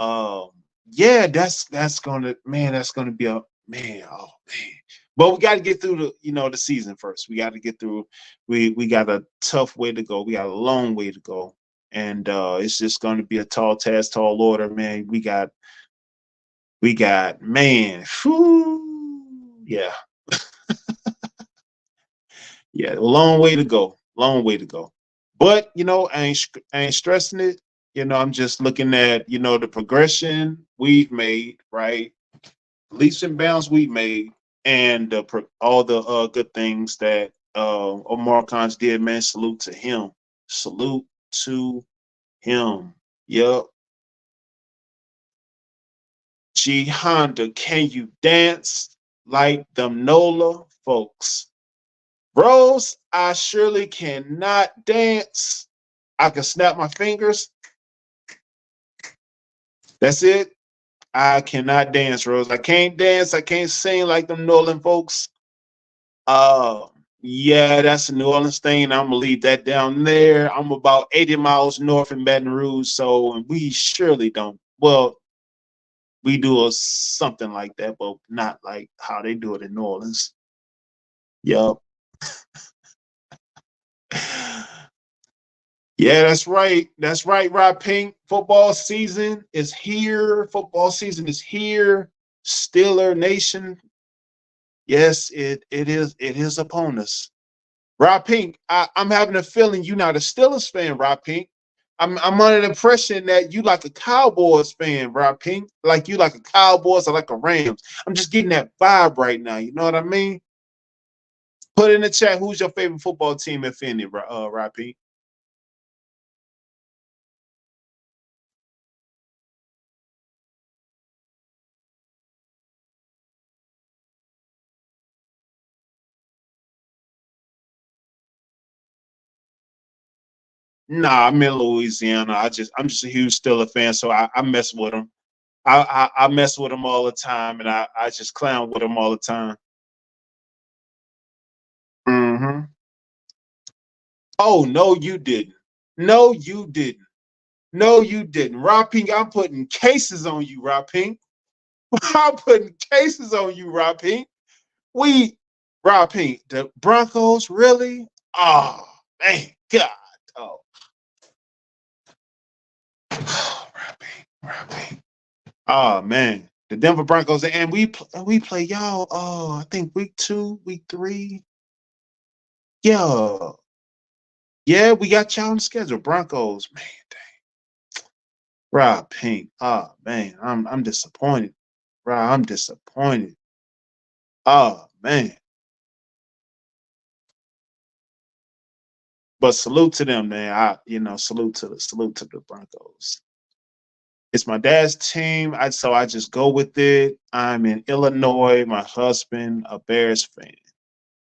yeah, that's gonna be a man. Oh man. But we got to get through the season first. We got to get through. We got a tough way to go. We got a long way to go, and it's just going to be a tall task, tall order, man. We got We got, man, whew, yeah, yeah, a long way to go. Long way to go. But I ain't stressing it. I'm just looking at the progression we've made, right? Leaps and bounds we've made, and all the good things that Omar Khan's did. Man, salute to him. Salute to him. Yep. G Honda, can you dance like them NOLA folks? Rose, I surely cannot dance. I can snap my fingers. That's it. I cannot dance, Rose. I can't dance. I can't sing like them Nolan folks. Uh, yeah, that's a New Orleans thing. I'm gonna leave that down there. I'm about 80 miles north in Baton Rouge, so we surely don't. Well, we do something like that, but not like how they do it in New Orleans. Yup. Yeah, that's right. That's right, Rob Pink. Football season is here. Football season is here. Steeler Nation. Yes, it is. It is upon us. Rob Pink, I'm having a feeling you're not a Steelers fan, Rob Pink. I'm under the impression that you like a Cowboys fan, Rob Pink. Like you like a Cowboys or like a Rams. I'm just getting that vibe right now. You know what I mean? Put in the chat who's your favorite football team, if any, Rob Pink. Nah, I'm in Louisiana. I'm just a huge Steeler fan, so I mess with them. I mess with them all the time, and I just clown with them all the time. Hmm. Oh no, you didn't. No, you didn't. No, you didn't. Rob Pink, I'm putting cases on you, Rob Pink. I'm putting cases on you, Rob Pink. Rob Pink, the Broncos, really? Oh man, God. Oh, Rob Pink, Rob Pink. Oh man, the Denver Broncos, and we play y'all. Oh, I think week 2, week 3. Yeah, yeah, we got y'all on the schedule. Broncos, man, dang. Rob Pink. Oh man, I'm disappointed. Rob, I'm disappointed. Oh man, but salute to them, man. Salute to the Broncos. It's my dad's team, so I just go with it. I'm in Illinois. My husband, a Bears fan.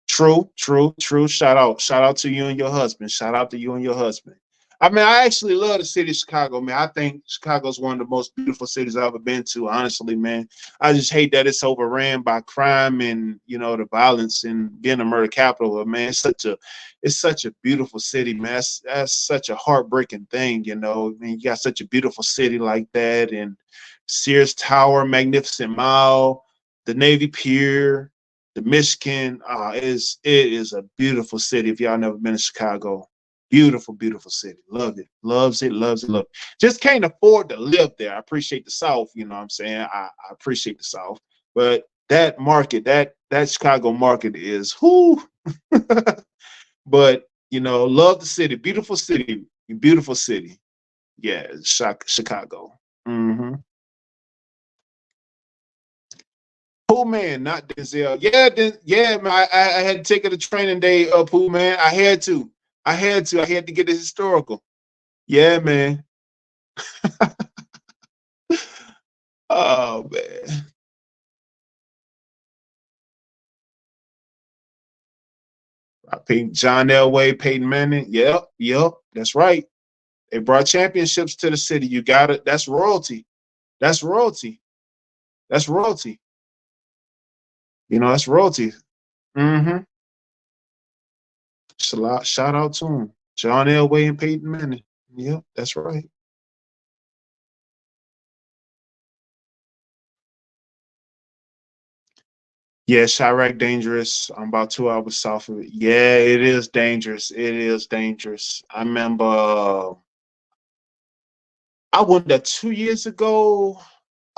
True, true, true. Shout out to you and your husband. Shout out to you and your husband. I mean, I actually love the city of Chicago, man. I think Chicago's one of the most beautiful cities I've ever been to, honestly, man. I just hate that it's overran by crime and the violence and being a murder capital. But man, it's such a beautiful city, man. That's such a heartbreaking thing, I mean, you got such a beautiful city like that, and Sears Tower, Magnificent Mile, the Navy Pier, the Michigan. It is a beautiful city. If y'all never been to Chicago, beautiful, beautiful city. Love it, loves it, loves it, love it. Just can't afford to live there. I appreciate the South. You know what I'm saying? I appreciate the South, but that market, that Chicago market is who. But love the city, beautiful city, beautiful city. Yeah, Chicago. Mm-hmm. Pooh man, not Denzel. Yeah, yeah, man. I had to take it a training day, Pooh man. I had to. I had to. I had to get it historical. Yeah, man. Oh man. I think John Elway, Peyton Manning. Yep, yep. That's right. They brought championships to the city. You got it. That's royalty. That's royalty. That's royalty. That's royalty. Mm-hmm. Shout out to him. John Elway and Peyton Manning. Yep, that's right. Yeah, Chirac dangerous. I'm about 2 hours south of it. Yeah, it is dangerous. It is dangerous. I remember I went there 2 years ago.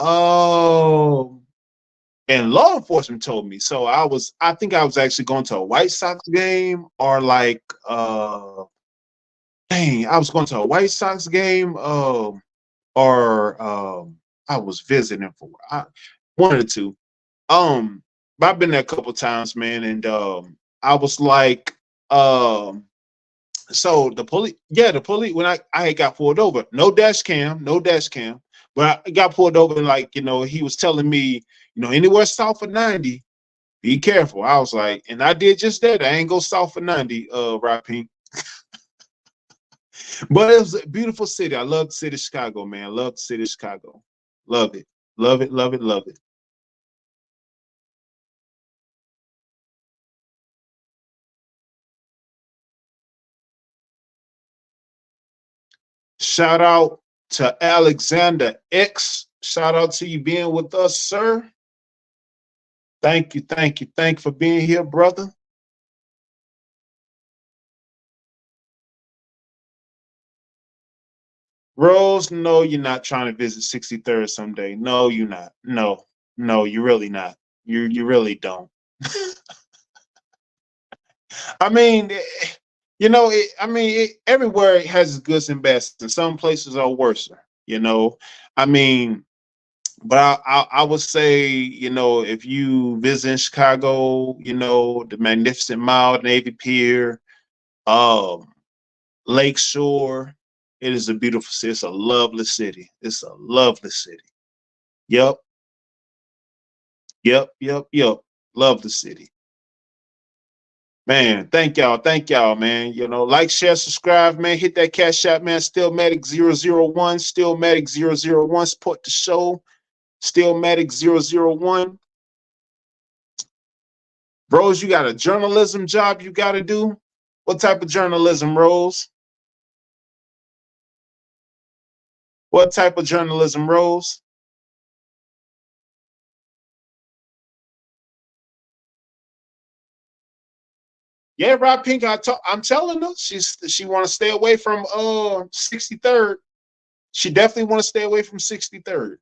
Oh, and law enforcement told me. So I think I was actually going to a White Sox game, or like dang, I was going to a White Sox game, or I was visiting for one of the two. But I've been there a couple times, man, and I was like, so the police, yeah, the police, when I had got pulled over, no dash cam, no dash cam, but I got pulled over, and like, he was telling me, anywhere south of 90, be careful. I was like, and I did just that. I ain't go south of 90, Rock Pink. But it was a beautiful city. I love the city of Chicago, man. I love the city of Chicago. Love it. Love it, love it, love it. Shout out to Alexander X. Shout out to you being with us, sir. Thank you, thank you, thank you for being here, brother. Rose, no, you're not trying to visit 63rd someday. No, you're not. No, no, you're really not. You really don't. I mean, everywhere has its goods and bads, and some places are worse. I mean, but I would say, if you visit Chicago, the Magnificent Mile, Navy Pier, um, Lake Shore, it is a beautiful city. It's a lovely city. It's a lovely city. Yep, yep, yep, yep. Love the city. Man, thank y'all, man. Like, share, subscribe, man. Hit that cash app, man. Stillmatic001, Stillmatic001. Support the show. Stillmatic001. Rose, you got a journalism job you got to do? What type of journalism, Rose? What type of journalism, Rose? Yeah, Rob Pink, I'm telling her she want to stay away from 63rd. She definitely want to stay away from 63rd.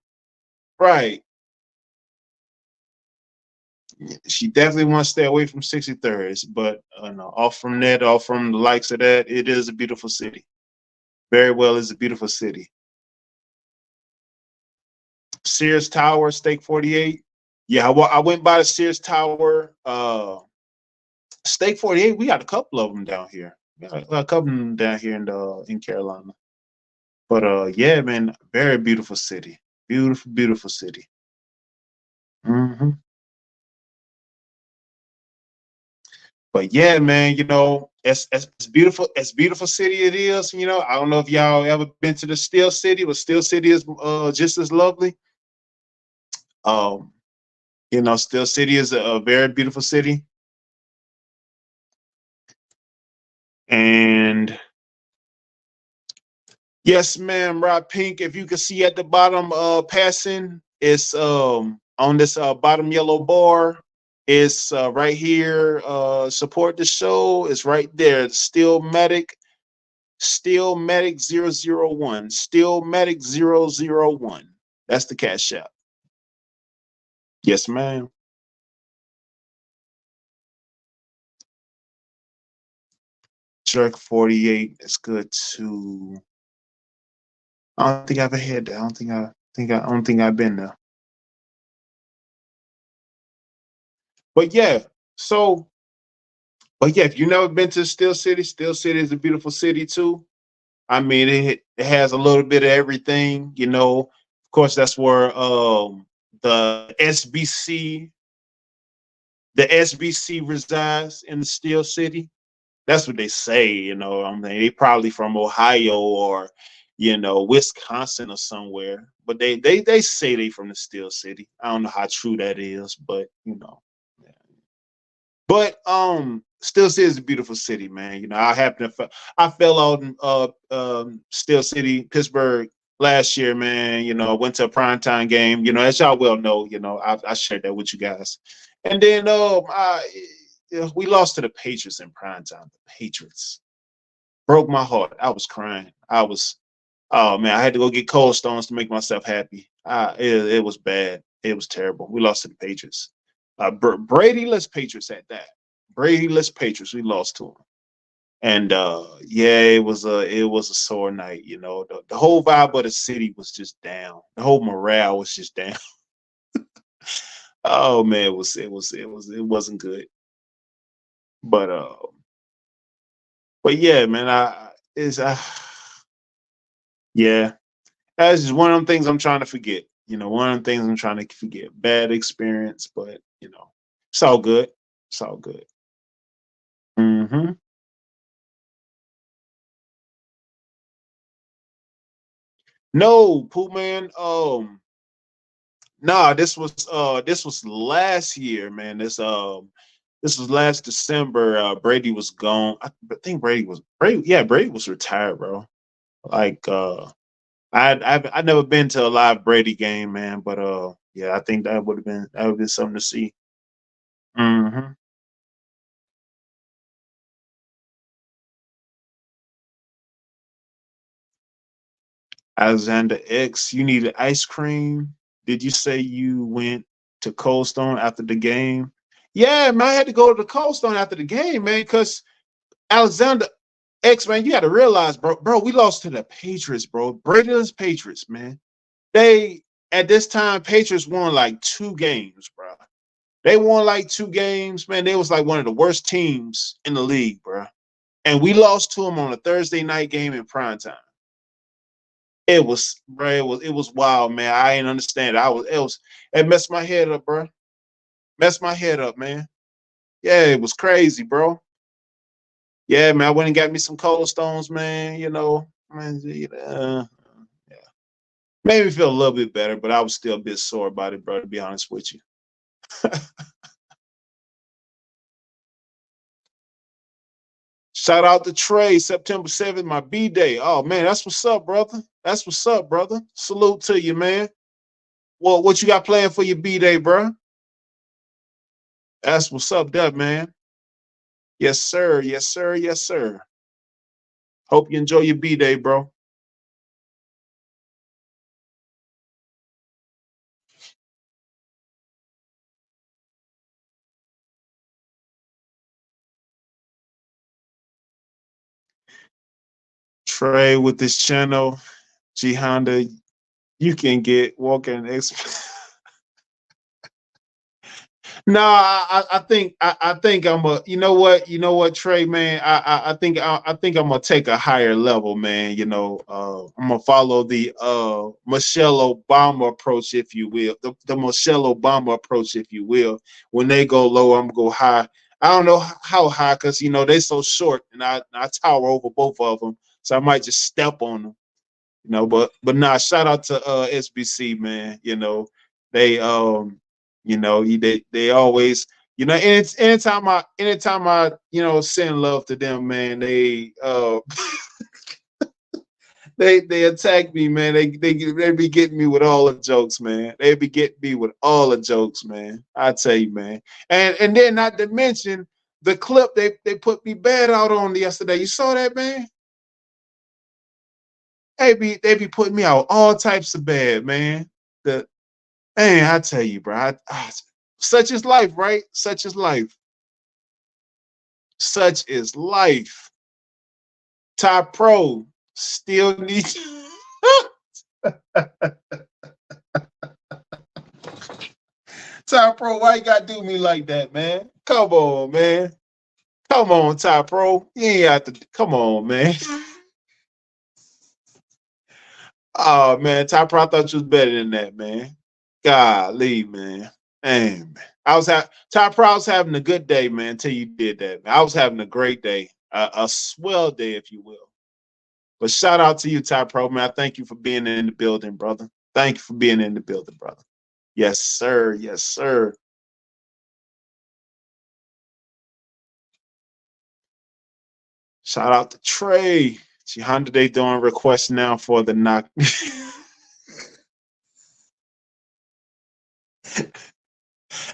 Right. She definitely wants to stay away from 63rds, but no, off from that, off from the likes of that, it is a beautiful city. Very well is a beautiful city. Sears Tower, Stake 48. Yeah, I went by the Sears Tower. Stake 48, we got a couple of them down here. We got a couple of them down here in Carolina. But yeah, man, very beautiful city. Beautiful, beautiful city. Hmm. But yeah, man, as beautiful city it is, I don't know if y'all ever been to the Steel City, but Steel City is just as lovely. Um, Steel City is a very beautiful city. And yes, ma'am, Rob Pink, if you can see at the bottom passing, it's on this bottom yellow bar. It's right here. Support the show. It's right there. Stillmatic 001. Stillmatic 001. That's the cash app. Yes, ma'am. Jerk 48 is good too. I don't think I've ever had that. I don't think I've been there. But yeah, so but yeah, if you've never been to Steel City is a beautiful city too. I mean, it has a little bit of everything, Of course, that's where the SBC the SBC resides in the Steel City. That's what they say, I mean, they probably from Ohio or Wisconsin or somewhere. But they say they from the Steel City. I don't know how true that is, but yeah. But Steel City is a beautiful city, man. I fell out in Steel City, Pittsburgh last year, man. I went to a primetime game. As y'all well know, I shared that with you guys. And then we lost to the Patriots in primetime. The Patriots broke my heart. I was crying. Oh man, I had to go get Cold Stones to make myself happy. It was bad. It was terrible. We lost to the Patriots. Brady-less Patriots at that. Brady-less Patriots. We lost to them. And yeah, it was a sore night. You know, the whole vibe of the city was just down. The whole morale was just down. Oh man, it wasn't good. But yeah, man, yeah, that's just one of them things I'm trying to forget. You know, one of them things I'm trying to forget. Bad experience, but you know, it's all good. It's all good. Hmm. No, Pooh man. Nah, this was last year, man. This was last December. Brady was gone. I think Brady. Yeah, Brady was retired, bro. Like I've never been to a live Brady game, man. But yeah, I think that would have been something to see. Hmm. Alexander X, you needed ice cream. Did you say you went to Cold Stone after the game? Yeah, man, I had to go to the Cold Stone after the game, man, because Alexander X, man, you got to realize, bro, we lost to the Patriots, bro. Brady's Patriots, man. They at this time, Patriots won like 2 games, bro. They won like 2 games, man. They was like one of the worst teams in the league, bro. And we lost to them on a Thursday night game in prime time. It was, bro. It was wild, man. I didn't understand it. It messed my head up, bro. Messed my head up, man. Yeah, it was crazy, bro. Yeah, man. I went and got me some cold stones, man. You know, man. Yeah. Made me feel a little bit better, but I was still a bit sore about it, bro. To be honest with you. Shout out to Trey, September 7th, my B day. Oh man, that's what's up, brother. That's what's up, brother. Salute to you, man. Well, what you got planned for your B day, bro? That's what's up, that man. Yes, sir. Yes, sir. Yes, sir. Hope you enjoy your B day, bro. Trey with this channel, G Honda, you can get walking. No, I think you know what, Trey, man. I think I'm gonna take a higher level, man. You know, I'm gonna follow the Michelle Obama approach, if you will, the Michelle Obama approach, if you will. When they go low, I'm gonna go high. I don't know how high, because they so short, and I tower over both of them, so I might just step on them. But nah, shout out to SBC, man. They they always, and it's anytime I send love to them, man. They attack me, man. They be getting me with all the jokes, man. They be getting me with all the jokes, man. I tell you, man. And then, not to mention the clip they put me bad out on yesterday. You saw that, man? They be putting me out all types of bad, man. The Man, I tell you, bro. Such is life, right? Such is life. Such is life. Top Pro still needs. Top Pro, why you gotta do me like that, man? Come on, man. Come on, Top Pro. You ain't have to. Come on, man. Oh man, Top Pro, I thought you was better than that, man. Golly, man. Man. Top Pro, I was having a good day, man, until you did that, man. I was having a great day. A swell day, if you will. But shout out to you, Top Pro, man. Thank you for being in the building, brother. Thank you for being in the building, brother. Yes, sir. Yes, sir. Shout out to Trey. See, Honda, they doing requests now for the knock.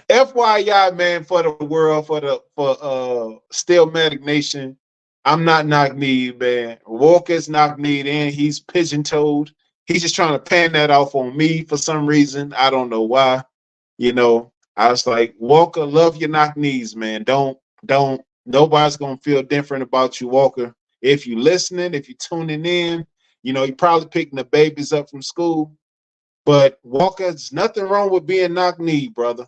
FYI, man, for the world, for Stillmatic Nation. I'm not knock-kneed, man. Walker's knock-kneed and he's pigeon-toed. He's just trying to pan that off on me for some reason. I don't know why. You know, I was like, Walker, love your knock-knees, man. Don't. Nobody's gonna feel different about you, Walker. If you listening, if you tuning in, you know, you probably picking the babies up from school. But Walker, there's nothing wrong with being knock-kneed, brother.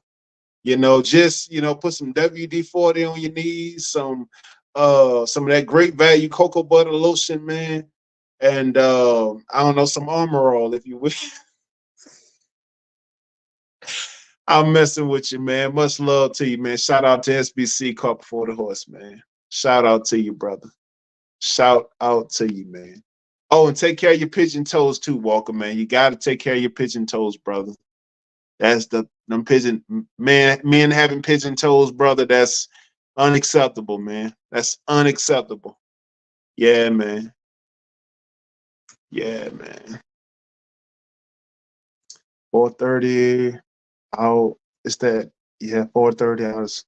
You know, just put some WD-40 on your knees, some of that great value cocoa butter lotion, man, and I don't know, some Armor All if you wish. I'm messing with you, man. Much love to you, man. Shout out to SBC Caught Before the Horse, man. Shout out to you, brother. Shout out to you, man. Oh, and take care of your pigeon toes too, Walker, man. You got to take care of your pigeon toes, brother. That's them pigeon men having pigeon toes, brother. That's unacceptable, man. That's unacceptable. Yeah, man. Yeah, man. 4:30 out. Is that, yeah, 4:30 hours.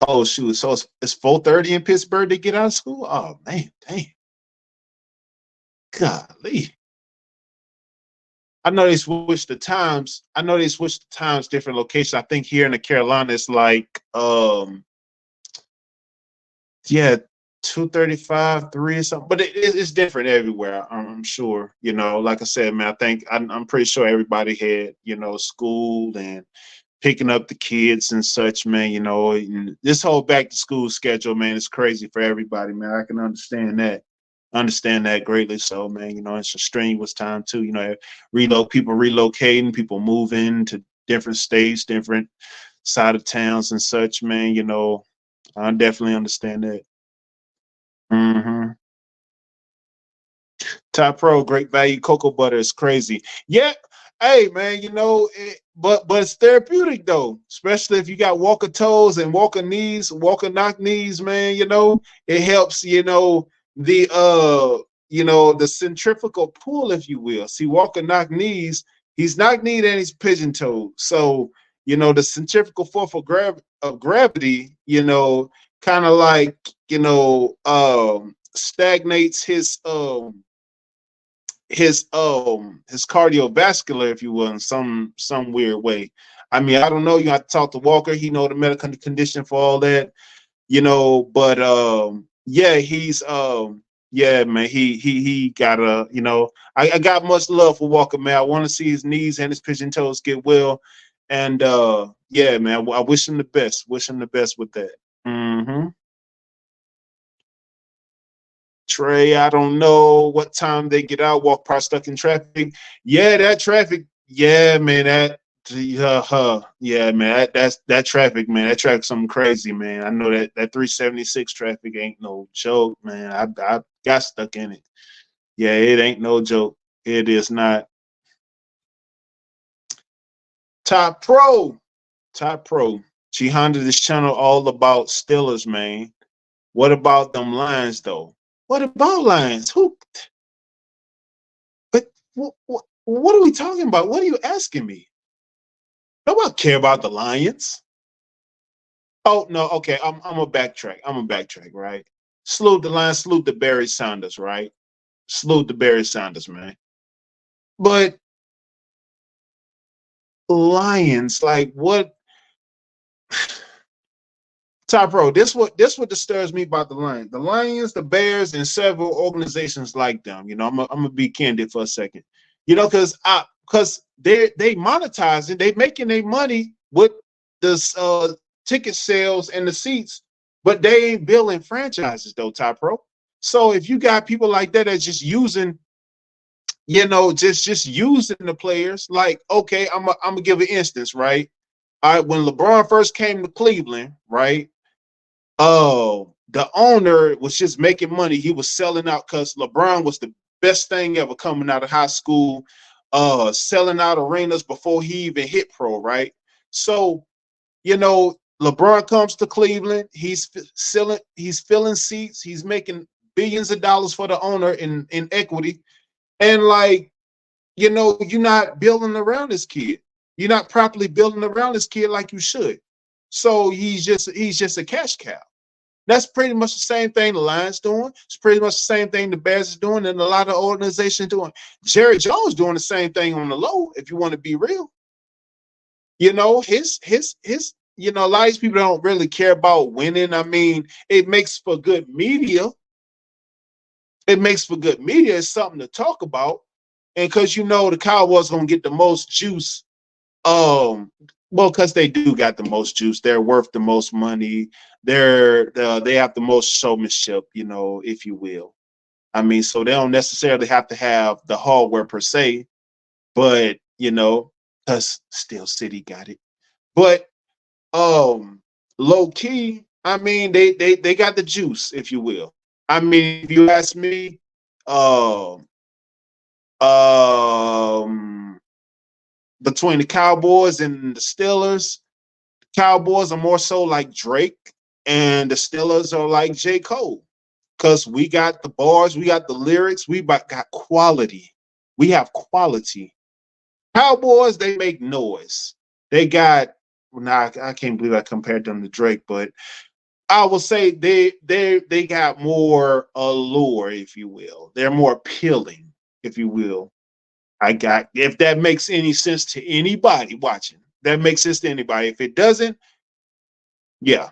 Oh shoot. So it's 4:30 in Pittsburgh to get out of school? Oh man, damn. Golly. I know they switched the times. I know they switched the times, different locations. I think here in the Carolinas, like yeah, 2:35, 3 or something. But it's different everywhere, I'm sure. You know, like I said, man, I think I'm pretty sure everybody had, school and picking up the kids and such, man. You know, and this whole back to school schedule, man, is crazy for everybody, man. I can understand that greatly. So, man, it's a strenuous time too. People relocating, people moving to different states, different side of towns and such, man. I definitely understand that. Mm-hmm. Top Pro, great value cocoa butter is crazy. Yeah, hey man, but it's therapeutic though, especially if you got walker toes and walker knees, walker knock knees, man. It helps. The centrifugal pull, if you will. See, walker knock knees, he's knock kneed and he's pigeon toed. So the centrifugal force of gravity, kind of like stagnates his cardiovascular, if you will, in some weird way. I mean, I don't know. You have to talk to Walker. He know the medical condition for all that, But yeah, he's yeah, man. He got a I got much love for Walker, man. I want to see his knees and his pigeon toes get well, and yeah, man. I wish him the best. Wish him the best with that. Mm-hmm. Trey, I don't know what time they get out. Walk probably stuck in traffic. Yeah, that traffic. Yeah, man. Yeah, man. That traffic, man. That traffic, something crazy, man. I know that 376 traffic ain't no joke, man. I got stuck in it. Yeah, it ain't no joke. It is not. Top Pro, Top Pro. She handled this channel all about Steelers, man. What about them Lions, though? What about Lions? Who? But what are we talking about? What are you asking me? Nobody care about the Lions. Oh no, okay. I'm a backtrack. Right? Salute the Lions. Salute the Barry Sanders. Right? Salute the Barry Sanders, man. But Lions, like what? Top Pro. This what disturbs me about the Lions. The Lions, the Bears, and several organizations like them. I'm gonna be candid for a second. Because they monetizing, they making their money with the ticket sales and the seats, but they ain't building franchises though, Top Pro. So if you got people like that that's just using, just using the players, like, okay, I'm gonna give an instance, right? All right, when LeBron first came to Cleveland, right? Oh, the owner was just making money. He was selling out because LeBron was the best thing ever coming out of high school, selling out arenas before he even hit pro, right? So, LeBron comes to Cleveland, he's filling seats, he's making billions of dollars for the owner in equity. And like, you're not building around this kid. You're not properly building around this kid like you should. So he's just a cash cow. That's pretty much the same thing the Lions doing. It's pretty much the same thing the Bears is doing, and a lot of organizations doing. Jerry Jones doing the same thing on the low. If you want to be real, you know, his. You know, a lot of these people don't really care about winning. I mean, it makes for good media. It makes for good media. It's something to talk about, and because you know the Cowboys gonna get the most juice. Well, because they do got the most juice. They're worth the most money. They have the most showmanship, you know, if you will. I mean, so they don't necessarily have to have the hardware per se, but you know, because Steel City got it. But low key, I mean, they got the juice, if you will. I mean, if you ask me, um, um, between the Cowboys and the Steelers, Cowboys are more so like Drake, and the Steelers are like J. Cole. Because we got the bars, we got the lyrics, got quality. We have quality. Cowboys, they make noise. They got, well, now I can't believe I compared them to Drake, but I will say they got more allure, if you will. They're more appealing, if you will. I got, if that makes any sense to anybody watching, that makes sense to anybody. If it doesn't, yeah.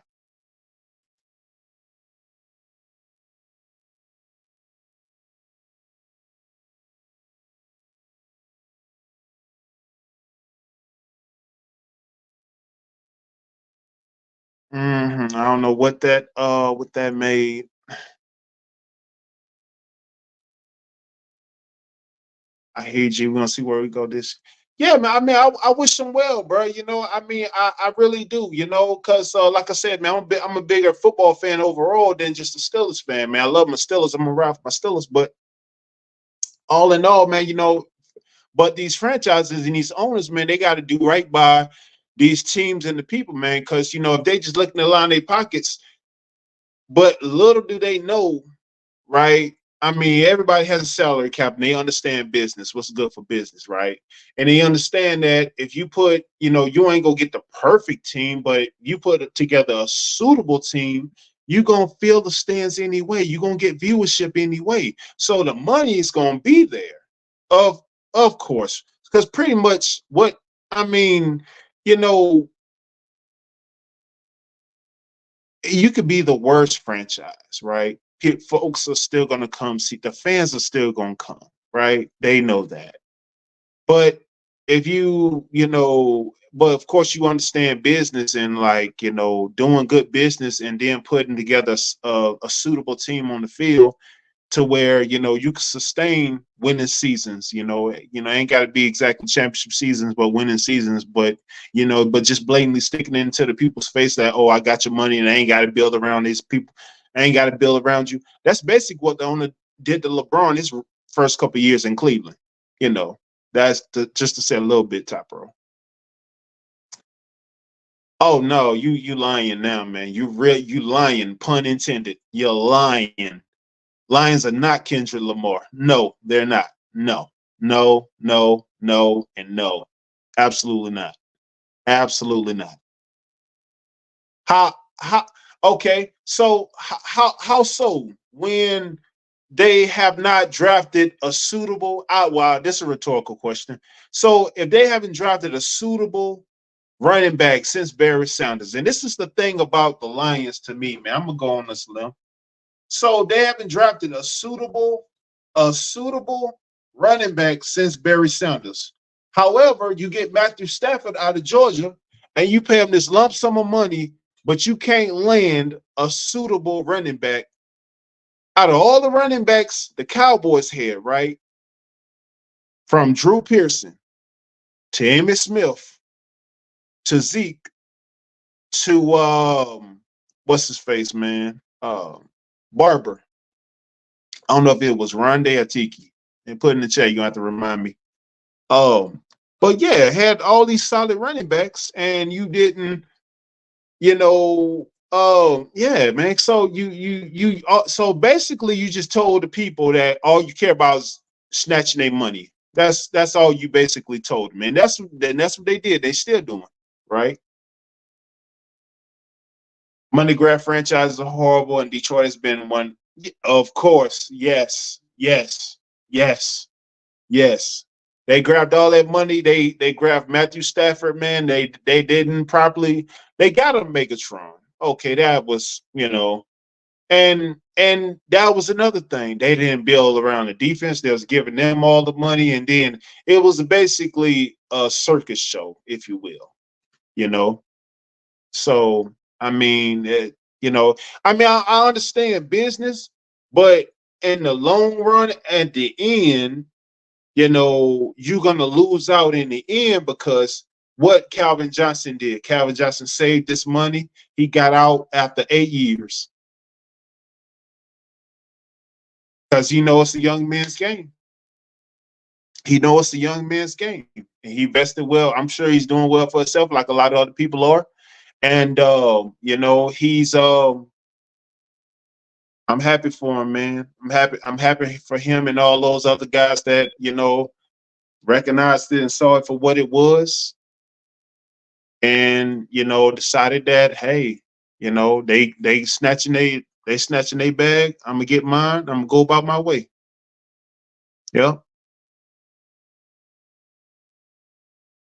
I don't know what that made. I hate you. We're gonna see where we go this. Yeah, man. I mean, I wish them well, bro. You know, I mean, I really do. You know, because like I said, man, I'm a bigger football fan overall than just a Steelers fan, man. I love my Steelers. I'm around for my Steelers, but all in all, man, you know, but these franchises and these owners, man, they got to do right by these teams and the people, man. Because you know, if they just looking to line their pockets, but little do they know, right? I mean, everybody has a salary cap and they understand business, what's good for business, right? And they understand that if you put, you know, you ain't gonna get the perfect team, but you put together a suitable team, you're gonna fill the stands anyway. You're gonna get viewership anyway. So the money is gonna be there. Of of course. Because pretty much what I mean, you know, you could be the worst franchise, right? Folks are still going to come see. The fans are still going to come, right? They know that. But if you know, but of course you understand business and like you know doing good business and then putting together a suitable team on the field to where you know you can sustain winning seasons. Ain't got to be exactly championship seasons, but winning seasons. But but just blatantly sticking it into the people's face that I got your money and I ain't got to build around these people. I ain't got to build around you. That's basically what the owner did to LeBron his first couple of years in Cleveland. You know, just to say a little bit, top row. Oh no, you lying now, man. You lying, pun intended. You're lying. Lions are not Kendrick Lamar. No, they're not. No, no, no, no, and no. Absolutely not. Absolutely not. How okay, so how so when they have not drafted a suitable out wow, this is a rhetorical question. So if they haven't drafted a suitable running back since Barry Sanders, and this is the thing about the Lions to me, man. I'm gonna go on this limb. So they haven't drafted a suitable running back since Barry Sanders. However, you get Matthew Stafford out of Georgia and you pay him this lump sum of money, but you can't land a suitable running back. Out of all the running backs the Cowboys had, right? From Drew Pearson to Emmitt Smith to Zeke to what's his face, man? Barber. I don't know if it was Rondé or Tiki. And put in the chat, you have to remind me. Um, but yeah, had all these solid running backs, and you didn't, yeah, man. So so basically, you just told the people that all you care about is snatching their money. That's all you basically told them, and that's what they did. They still doing, right? Money grab franchises are horrible, and Detroit has been one. Of course, yes, yes, yes, yes. They grabbed all that money. They grabbed Matthew Stafford, man. They didn't properly. They got a Megatron. Okay, that was, and that was another thing. They didn't build around the defense. They was giving them all the money, and then it was basically a circus show, if you will. You know, so I mean, I understand business, but in the long run, at the end, you're gonna lose out in the end because what Calvin Johnson did. Calvin Johnson saved this money. He got out after 8 years because he knows it's a young man's game. He knows it's a young man's game, and he vested well. I'm sure he's doing well for himself, like a lot of other people are. And he's I'm happy for him, man. I'm happy for him and all those other guys that, recognized it and saw it for what it was. And, decided that, hey, they snatching they bag. I'm gonna get mine. I'm gonna go about my way. Yeah.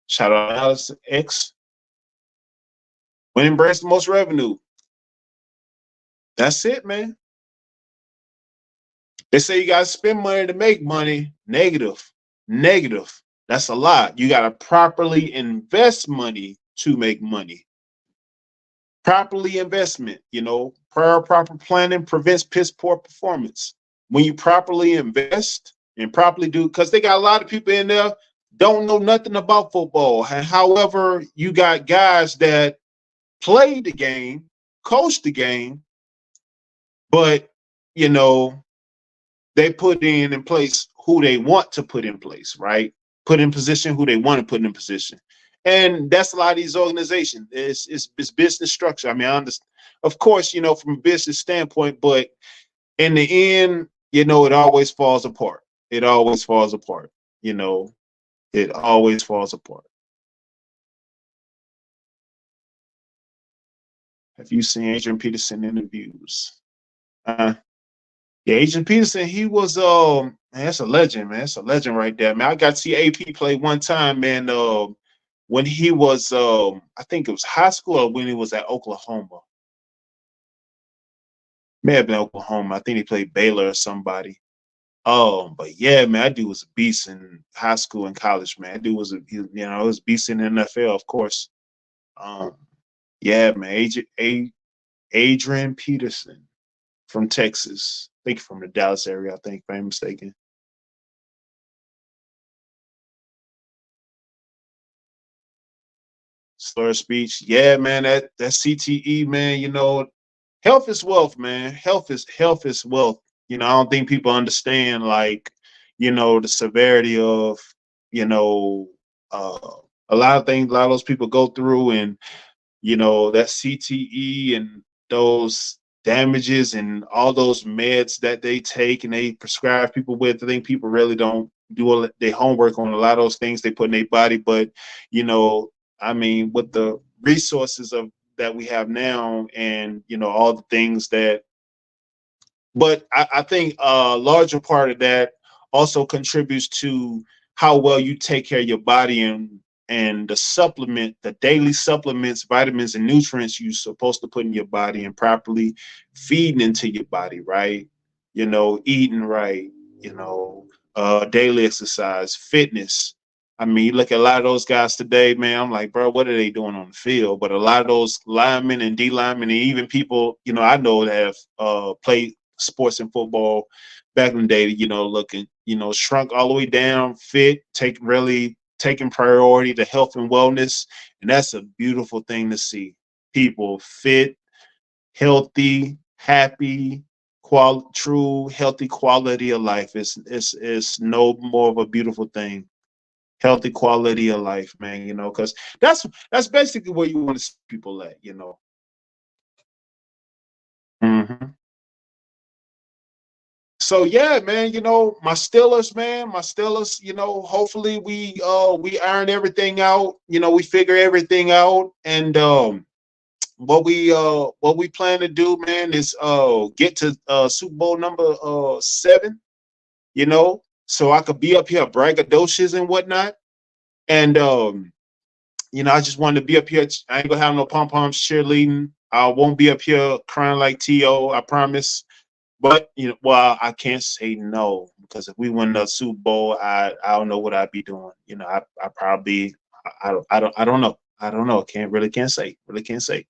Shout out Alex X. Winning brings the most revenue. That's it, man. They say you gotta spend money to make money. Negative. Negative. That's a lot. You gotta properly invest money to make money. Properly investment, proper planning prevents piss poor performance. When you properly invest and properly do, because they got a lot of people in there don't know nothing about football. However, you got guys that play the game, coach the game, but they put in place who they want to put in place, right? Put in position who they want to put in position. And that's a lot of these organizations. It's business structure. I mean, I understand, of course, from a business standpoint, but in the end, it always falls apart. It always falls apart. It always falls apart. Have you seen Adrian Peterson interviews? Yeah, Adrian Peterson, he was man, that's a legend, man. That's a legend right there, man. I got to see AP play one time, man. When he was I think it was high school or when he was at Oklahoma. May have been Oklahoma. I think he played Baylor or somebody. But yeah, man, that dude was a beast in high school and college, man. That dude was was a beast in the NFL, of course. Um, yeah, man, Adrian Peterson from Texas. I think from the Dallas area, I think, if I'm mistaken. Slur speech. Yeah, man, that CTE, man, health is wealth, man. Health is wealth. I don't think people understand like, the severity of, you know, a lot of things a lot of those people go through, and that CTE and those damages and all those meds that they take and they prescribe people with. I think people really don't do all their homework on a lot of those things they put in their body. But, I mean, with the resources of that we have now and, all the things that, but I think a larger part of that also contributes to how well you take care of your body and the daily supplements, vitamins, and nutrients you're supposed to put in your body and properly feeding into your body, right? Eating right, daily exercise, fitness. I mean, you look at a lot of those guys today, man. I'm like, bro, what are they doing on the field? But a lot of those linemen and D linemen, and even people, I know that have played sports and football back in the day, looking, shrunk all the way down, fit, taking priority to health and wellness. And that's a beautiful thing to see. People fit, healthy, happy, true, healthy quality of life. It's no more of a beautiful thing. Healthy quality of life, man, because that's basically where you want to see people at. Hmm. So yeah, man, my Steelers, man, hopefully we iron everything out, we figure everything out, and what we plan to do, man, is get to Super Bowl number 7, you know, so I could be up here braggadocious and whatnot. And you know, I just wanted to be up here. I ain't gonna have no pom poms cheerleading. I won't be up here crying like T.O., I promise. But you know, well, I can't say no, because if we win the Super Bowl, I don't know what I'd be doing. You know, I probably I don't know. I don't know. Can't say. Really can't say.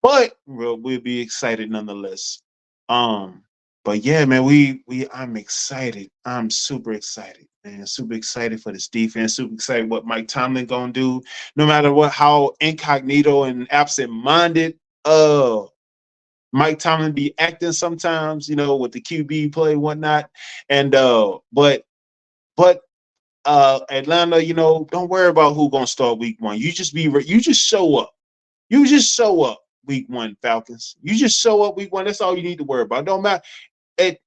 But we'll be excited nonetheless. Um, but yeah, man, I'm excited. I'm super excited, man. Super excited for this defense. Super excited what Mike Tomlin gonna do. No matter what, how incognito and absent-minded Mike Tomlin be acting sometimes, you know, with the QB play and whatnot. And but Atlanta, you know, don't worry about who gonna start week 1. You just show up. You just show up week 1, Falcons. You just show up week 1. That's all you need to worry about. Don't matter. It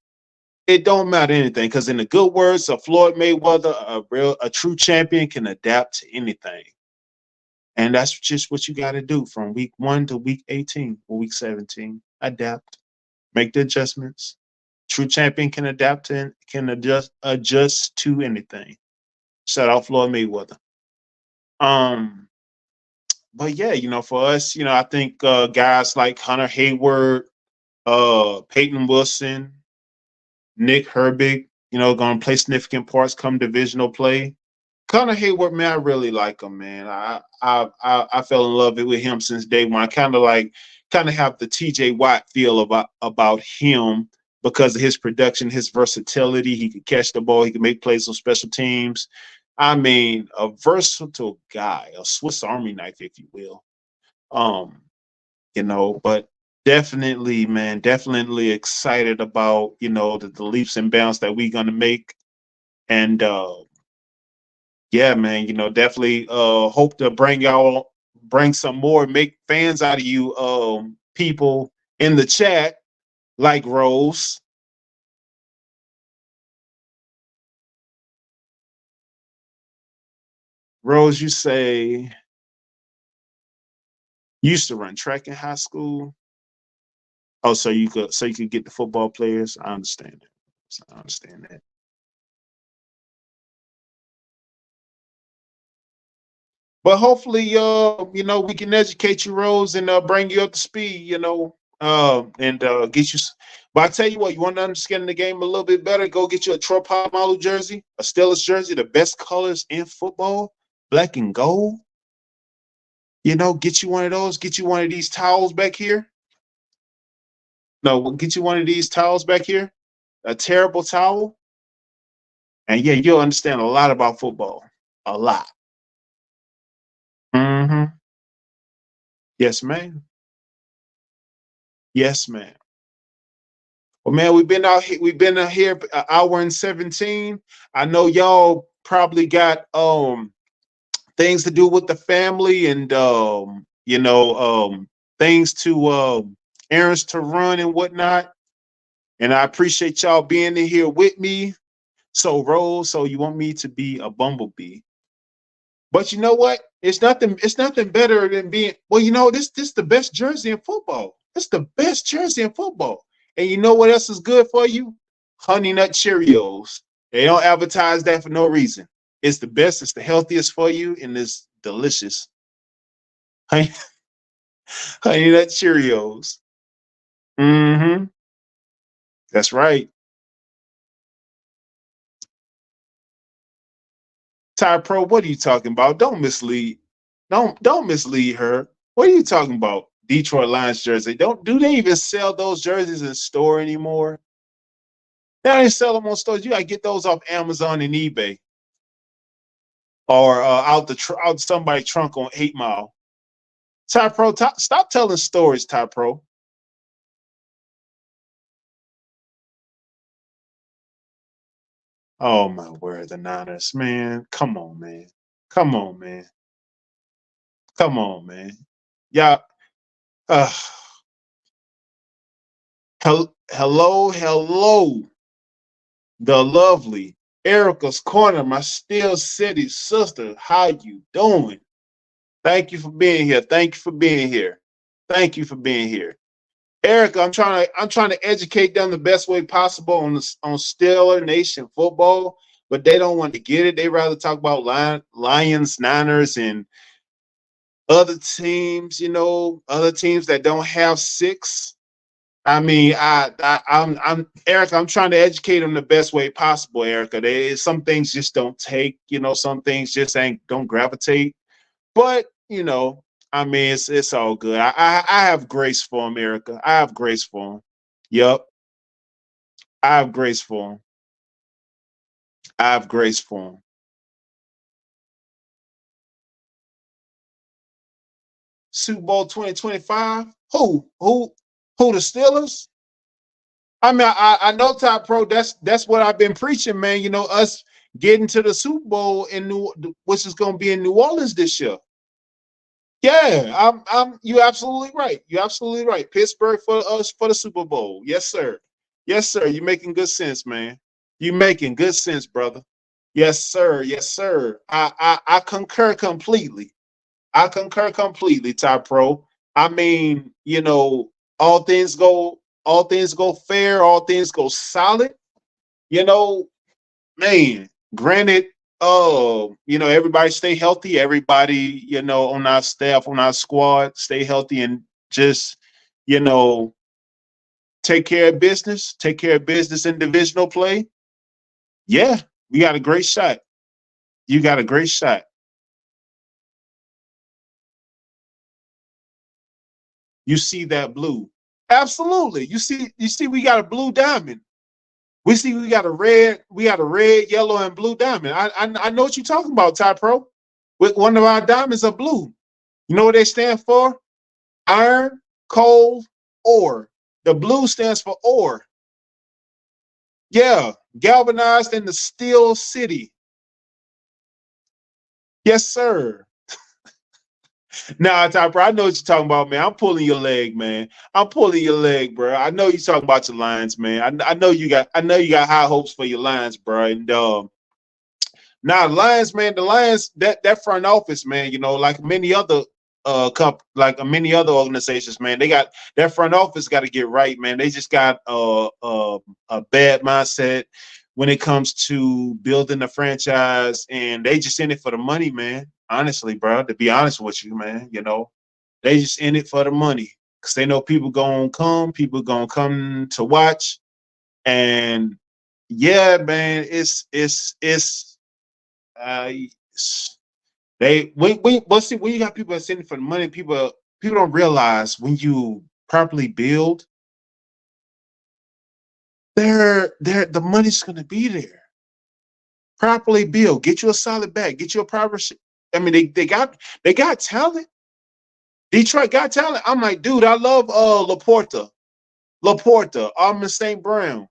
it don't matter anything, because in the good words of Floyd Mayweather, a true champion can adapt to anything. And that's just what you got to do from week 1 to week 18 or week 17. Adapt, make the adjustments. True champion can adapt and can adjust to anything. Shout out Floyd Mayweather. Um, but yeah, you know, for us, you know, I think guys like Hunter Hayward, Peyton Wilson, Nick Herbig, you know, going to play significant parts come divisional play. Connor Hayward, man, I really like him, man. I fell in love with him since day one. I kind of have the TJ Watt feel about him because of his production, his versatility. He could catch the ball, he could make plays on special teams. I mean, a versatile guy, a Swiss Army knife, if you will. Um, you know, but definitely, man, definitely excited about, you know, the leaps and bounds that we're gonna make. And yeah, man, you know, definitely hope to bring some more, make fans out of you people in the chat, like Rose. Rose, you say you used to run track in high school. Oh, so you could get the football players. I understand that. I understand that. But hopefully, you know, we can educate you, Rose, and bring you up to speed, you know, and get you. But I tell you what, you want to understand the game a little bit better? Go get you a Troy Polamalu jersey, a Steelers jersey, the best colors in football, black and gold. You know, get you one of those. Get you one of these towels back here. No, get you one of these towels back here. A terrible towel, and yeah, you'll understand a lot about football. A lot. Mm-hmm. Yes, ma'am. Yes, ma'am. Well, man, we've been out here an hour and 17. I know y'all probably got things to do with the family and you know, things to errands to run and whatnot. And I appreciate y'all being in here with me. So Rose, so you want me to be a bumblebee. But you know what? It's nothing better than being, well, you know, this the best jersey in football. It's the best jersey in football. And you know what else is good for you? Honey Nut Cheerios. They don't advertise that for no reason. It's the best, it's the healthiest for you, and it's delicious. Honey, Honey Nut Cheerios. Mm-hmm. That's right. Ty Pro, what are you talking about? Don't mislead. Don't mislead her. What are you talking about? Detroit Lions jersey. Don't do they even sell those jerseys in store anymore? They don't even sell them on stores. You gotta get those off Amazon and eBay or out somebody's trunk on 8 Mile. Ty Pro, stop telling stories, Ty Pro. Oh my word, the Niners, man. Come on, man. Come on, man. Come on, man. Yeah. Uh, hello. The lovely Erica's Corner, my Steel City sister. How you doing? Thank you for being here. Thank you for being here. Thank you for being here. Erica, I'm trying to educate them the best way possible on Steeler Nation football, but they don't want to get it. They rather talk about Lions, Niners, and other teams, other teams that don't have six. I mean, I'm Erica. I'm trying to educate them the best way possible, Erica. Some things just don't take. Some things just ain't don't gravitate. But I mean, it's all good. I have grace for him, Erica. I have grace for him. Yep, I have grace for him. I have grace for him. Super Bowl 2025. Who the Steelers? I mean, I know Top Pro. That's what I've been preaching, man. Us getting to the Super Bowl which is going to be in New Orleans this year. Yeah, you absolutely right. You're absolutely right. Pittsburgh for us for the Super Bowl. Yes, sir. Yes, sir. You're making good sense, man. You're making good sense, brother. Yes, sir. Yes, sir. I concur completely. I concur completely, Top Pro. I mean, all things go fair, all things go solid. You know, man, granted, everybody stay healthy. Everybody, on our staff, on our squad, stay healthy and just, you know, take care of business, in divisional play. Yeah, we got a great shot. You got a great shot. You see that blue. Absolutely. You see, we got a blue diamond. We got a red, yellow, and blue diamond. I know what you're talking about, Ty Pro. With one of our diamonds are blue. You know what they stand for? Iron, coal, ore. The blue stands for ore. Yeah, galvanized in the steel city. Yes, sir. Nah, Ty Pro, I know what you're talking about, man. I'm pulling your leg, man. I'm pulling your leg, bro. I know you're talking about your Lions, man. I know you got high hopes for your Lions, bro. And now the Lions, man, that front office, man, like many other many other organizations, man, they got that front office got to get right, man. They just got a bad mindset when it comes to building a franchise, and they just in it for the money, man. Honestly, bro, to be honest with you, man, they just in it for the money because they know people gonna come to watch, and yeah, man, it's but see, when you got people that's in it for the money, people don't realize when you properly build, the money's gonna be there. Properly build, get you a solid bag, get you a proper. I mean, they got talent. Detroit got talent. I'm like, dude, I love Laporta, Armin St. Brown.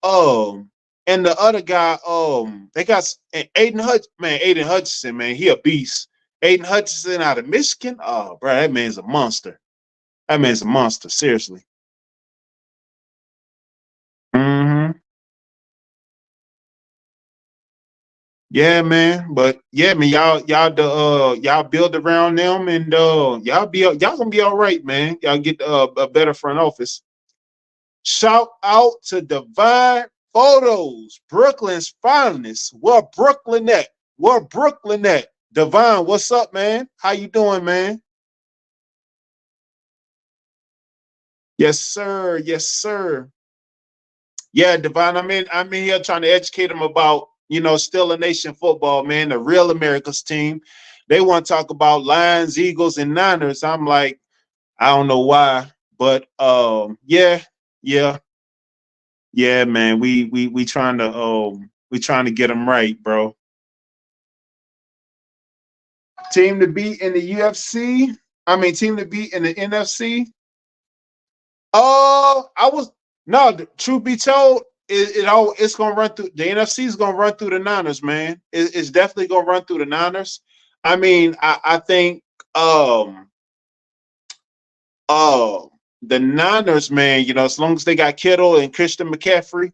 And the other guy, they got Aiden Hutchinson, man, he a beast. Aiden Hutchinson out of Michigan. Oh, bro, that man's a monster. That man's a monster, seriously. Hmm. Yeah, man. But yeah, man, y'all build around them, and y'all gonna be all right, man. Y'all get a better front office. Shout out to Divine Photos, Brooklyn's finest. Where Brooklyn at? Where Brooklyn at? Divine, what's up, man? How you doing, man? Yes, sir. Yes, sir. Yeah, Divine. I'm in here trying to educate them about, still a nation football, man, the real America's team. They want to talk about Lions, Eagles, and Niners. I'm like, I don't know why, but yeah, yeah, yeah, man. We trying to get them right, bro. Team to beat in the UFC. I mean, team to beat in the NFC. I was no. Truth be told, it's gonna run through the NFC. Is gonna run through the Niners, man. It's definitely gonna run through the Niners. I mean, I think uh the Niners, man. As long as they got Kittle and Christian McCaffrey,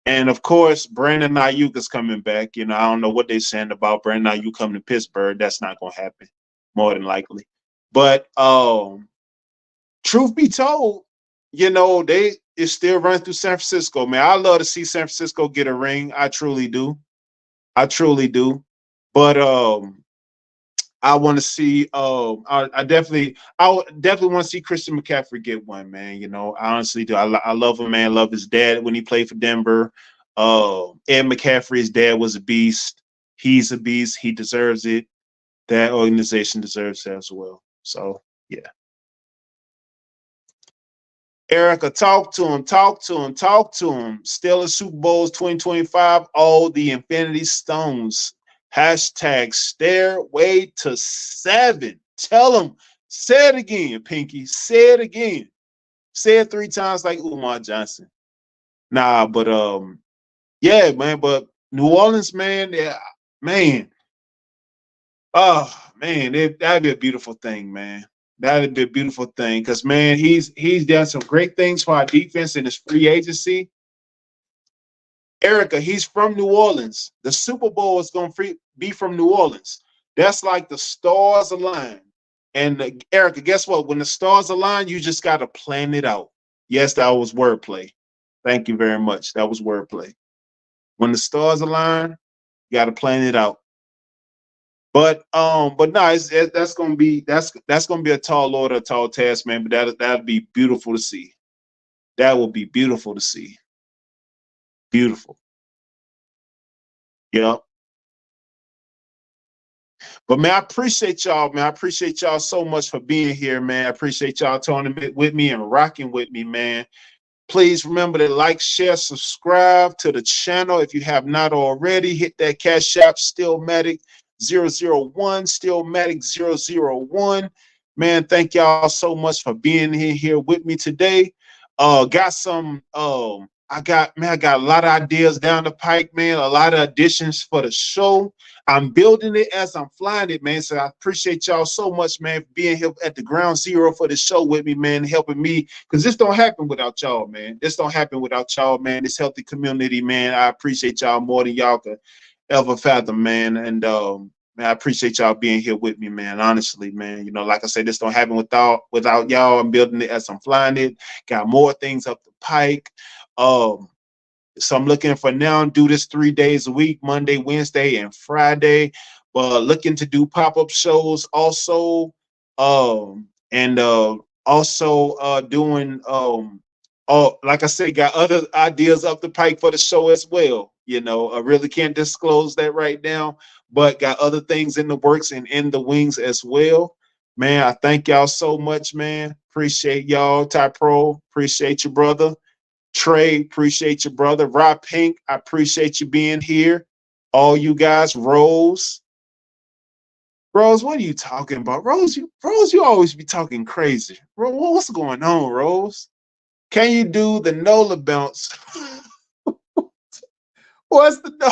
and of course Brandon Ayuk is coming back. I don't know what they're saying about Brandon Ayuk coming to Pittsburgh. That's not gonna happen, more than likely. But truth be told, you know, they it's still running through San Francisco, man. I love to see San Francisco get a ring. I truly do. I truly do. But I want to see. I would definitely want to see Christian McCaffrey get one, man. You know, I honestly do. I love him, man. I love his dad when he played for Denver. Ed McCaffrey, his dad was a beast. He's a beast. He deserves it. That organization deserves it as well. So yeah. Erica, talk to him, talk to him, talk to him. Still in Super Bowls 2025, all the Infinity Stones. Hashtag stairway to 7. Tell him, say it again, Pinky. Say it again. Say it 3 times like Umar Johnson. Nah, but yeah, man, but New Orleans, man, yeah, man. Oh, man, that'd be a beautiful thing, man. That'd be a beautiful thing because, man, he's done some great things for our defense in his free agency. Erica, he's from New Orleans. The Super Bowl is going to be from New Orleans. That's like the stars align. And Erica, guess what? When the stars align, you just got to plan it out. Yes, that was wordplay. Thank you very much. That was wordplay. When the stars align, you got to plan it out. But no, that's gonna be a tall order, a tall task, man. But that'd be beautiful to see. That would be beautiful to see. Beautiful. Yep. But man, I appreciate y'all, man. I appreciate y'all so much for being here, man. I appreciate y'all tuning with me and rocking with me, man. Please remember to like, share, subscribe to the channel if you have not already. Hit that Cash App, STEELMATIC 001, STEELMATIC 001. Man, thank y'all so much for being here with me today. Got some I got a lot of ideas down the pike, man. A lot of additions for the show. I'm building it as I'm flying it, man. So I appreciate y'all so much, man, for being here at the ground zero for the show with me, man, helping me. Because this don't happen without y'all, man. This don't happen without y'all, man. This healthy community, man. I appreciate y'all more than y'all could ever fathom, man. And man, I appreciate y'all being here with me, man. Honestly, man. You know, like I said, this don't happen without y'all. I'm building it as I'm flying it. Got more things up the pike. So I'm looking for now do this 3 days a week, Monday, Wednesday, and Friday. But looking to do pop-up shows also, and also doing like I said, got other ideas up the pike for the show as well. You know, I really can't disclose that right now, but got other things in the works and in the wings as well. Man, I thank y'all so much, man. Appreciate y'all. Ty Pro, appreciate you, brother. Trey, appreciate you, brother. Rob Pink, I appreciate you being here. All you guys, Rose. Rose, what are you talking about? Rose, you always be talking crazy. Rose, what's going on, Rose? Can you do the NOLA bounce? What's the no?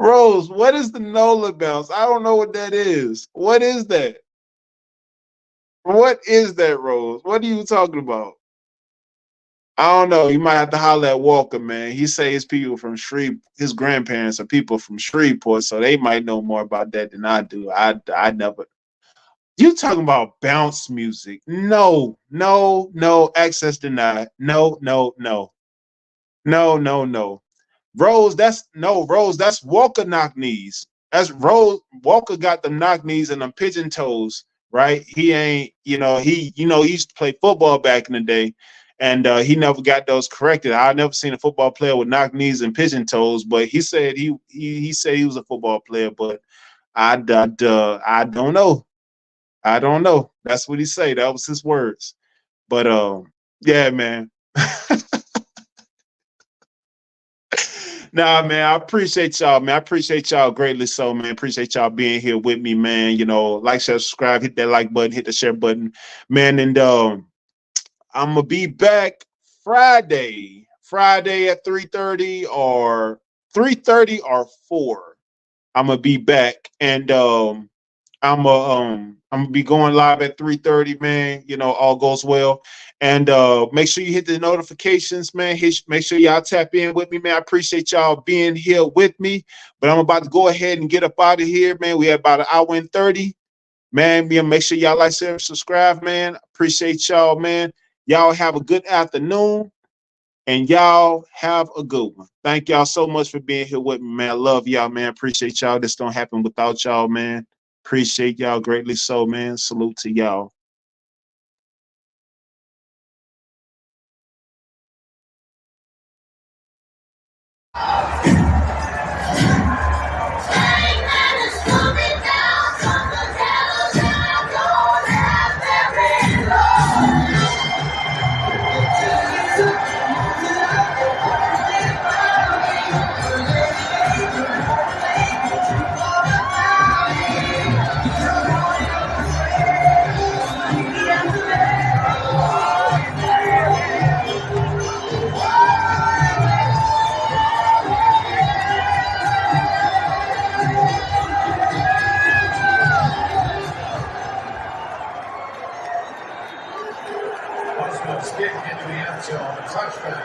Rose, what is the NOLA bounce? I don't know what that is. What is that? What is that, Rose? What are you talking about? I don't know. You might have to holler at Walker, man. He say his people from his grandparents are people from Shreveport, so they might know more about that than I do. I never. You talking about bounce music? No, no, no. Access denied. No, no, no, no, no, no. Rose, Rose. That's Walker knock knees. That's Rose. Walker got the knock knees and them pigeon toes, right? He ain't, he used to play football back in the day, and he never got those corrected. I never seen a football player with knock knees and pigeon toes, but he said he said he was a football player, but I don't know. I don't know. That's what he said. That was his words. But yeah, man. Nah, man, I appreciate y'all, man. I appreciate y'all greatly so, man. Appreciate y'all being here with me, man. You know, like, share, subscribe, hit that like button, hit the share button, man. And I'm gonna be back Friday at 3:30 or 3:30 or 4. I'm gonna be back, and I'm gonna be going live at 3:30, man. You know, all goes well. And make sure you hit the notifications, man. Make sure y'all tap in with me, man. I appreciate y'all being here with me. But I'm about to go ahead and get up out of here, man. We have about 1 hour and 30. Man, make sure y'all like, share, subscribe, man. Appreciate y'all, man. Y'all have a good afternoon, and y'all have a good one. Thank y'all so much for being here with me, man. I love y'all, man. Appreciate y'all. This don't happen without y'all, man. Appreciate y'all greatly so, man. Salute to y'all. Stick into the end zone, touchback.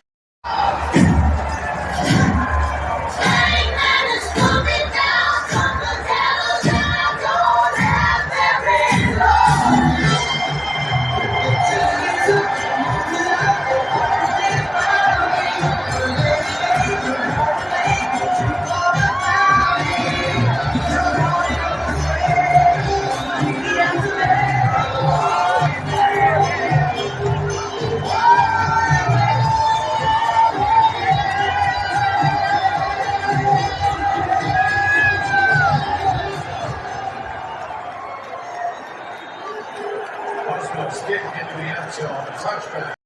Stick into the end zone, touchback.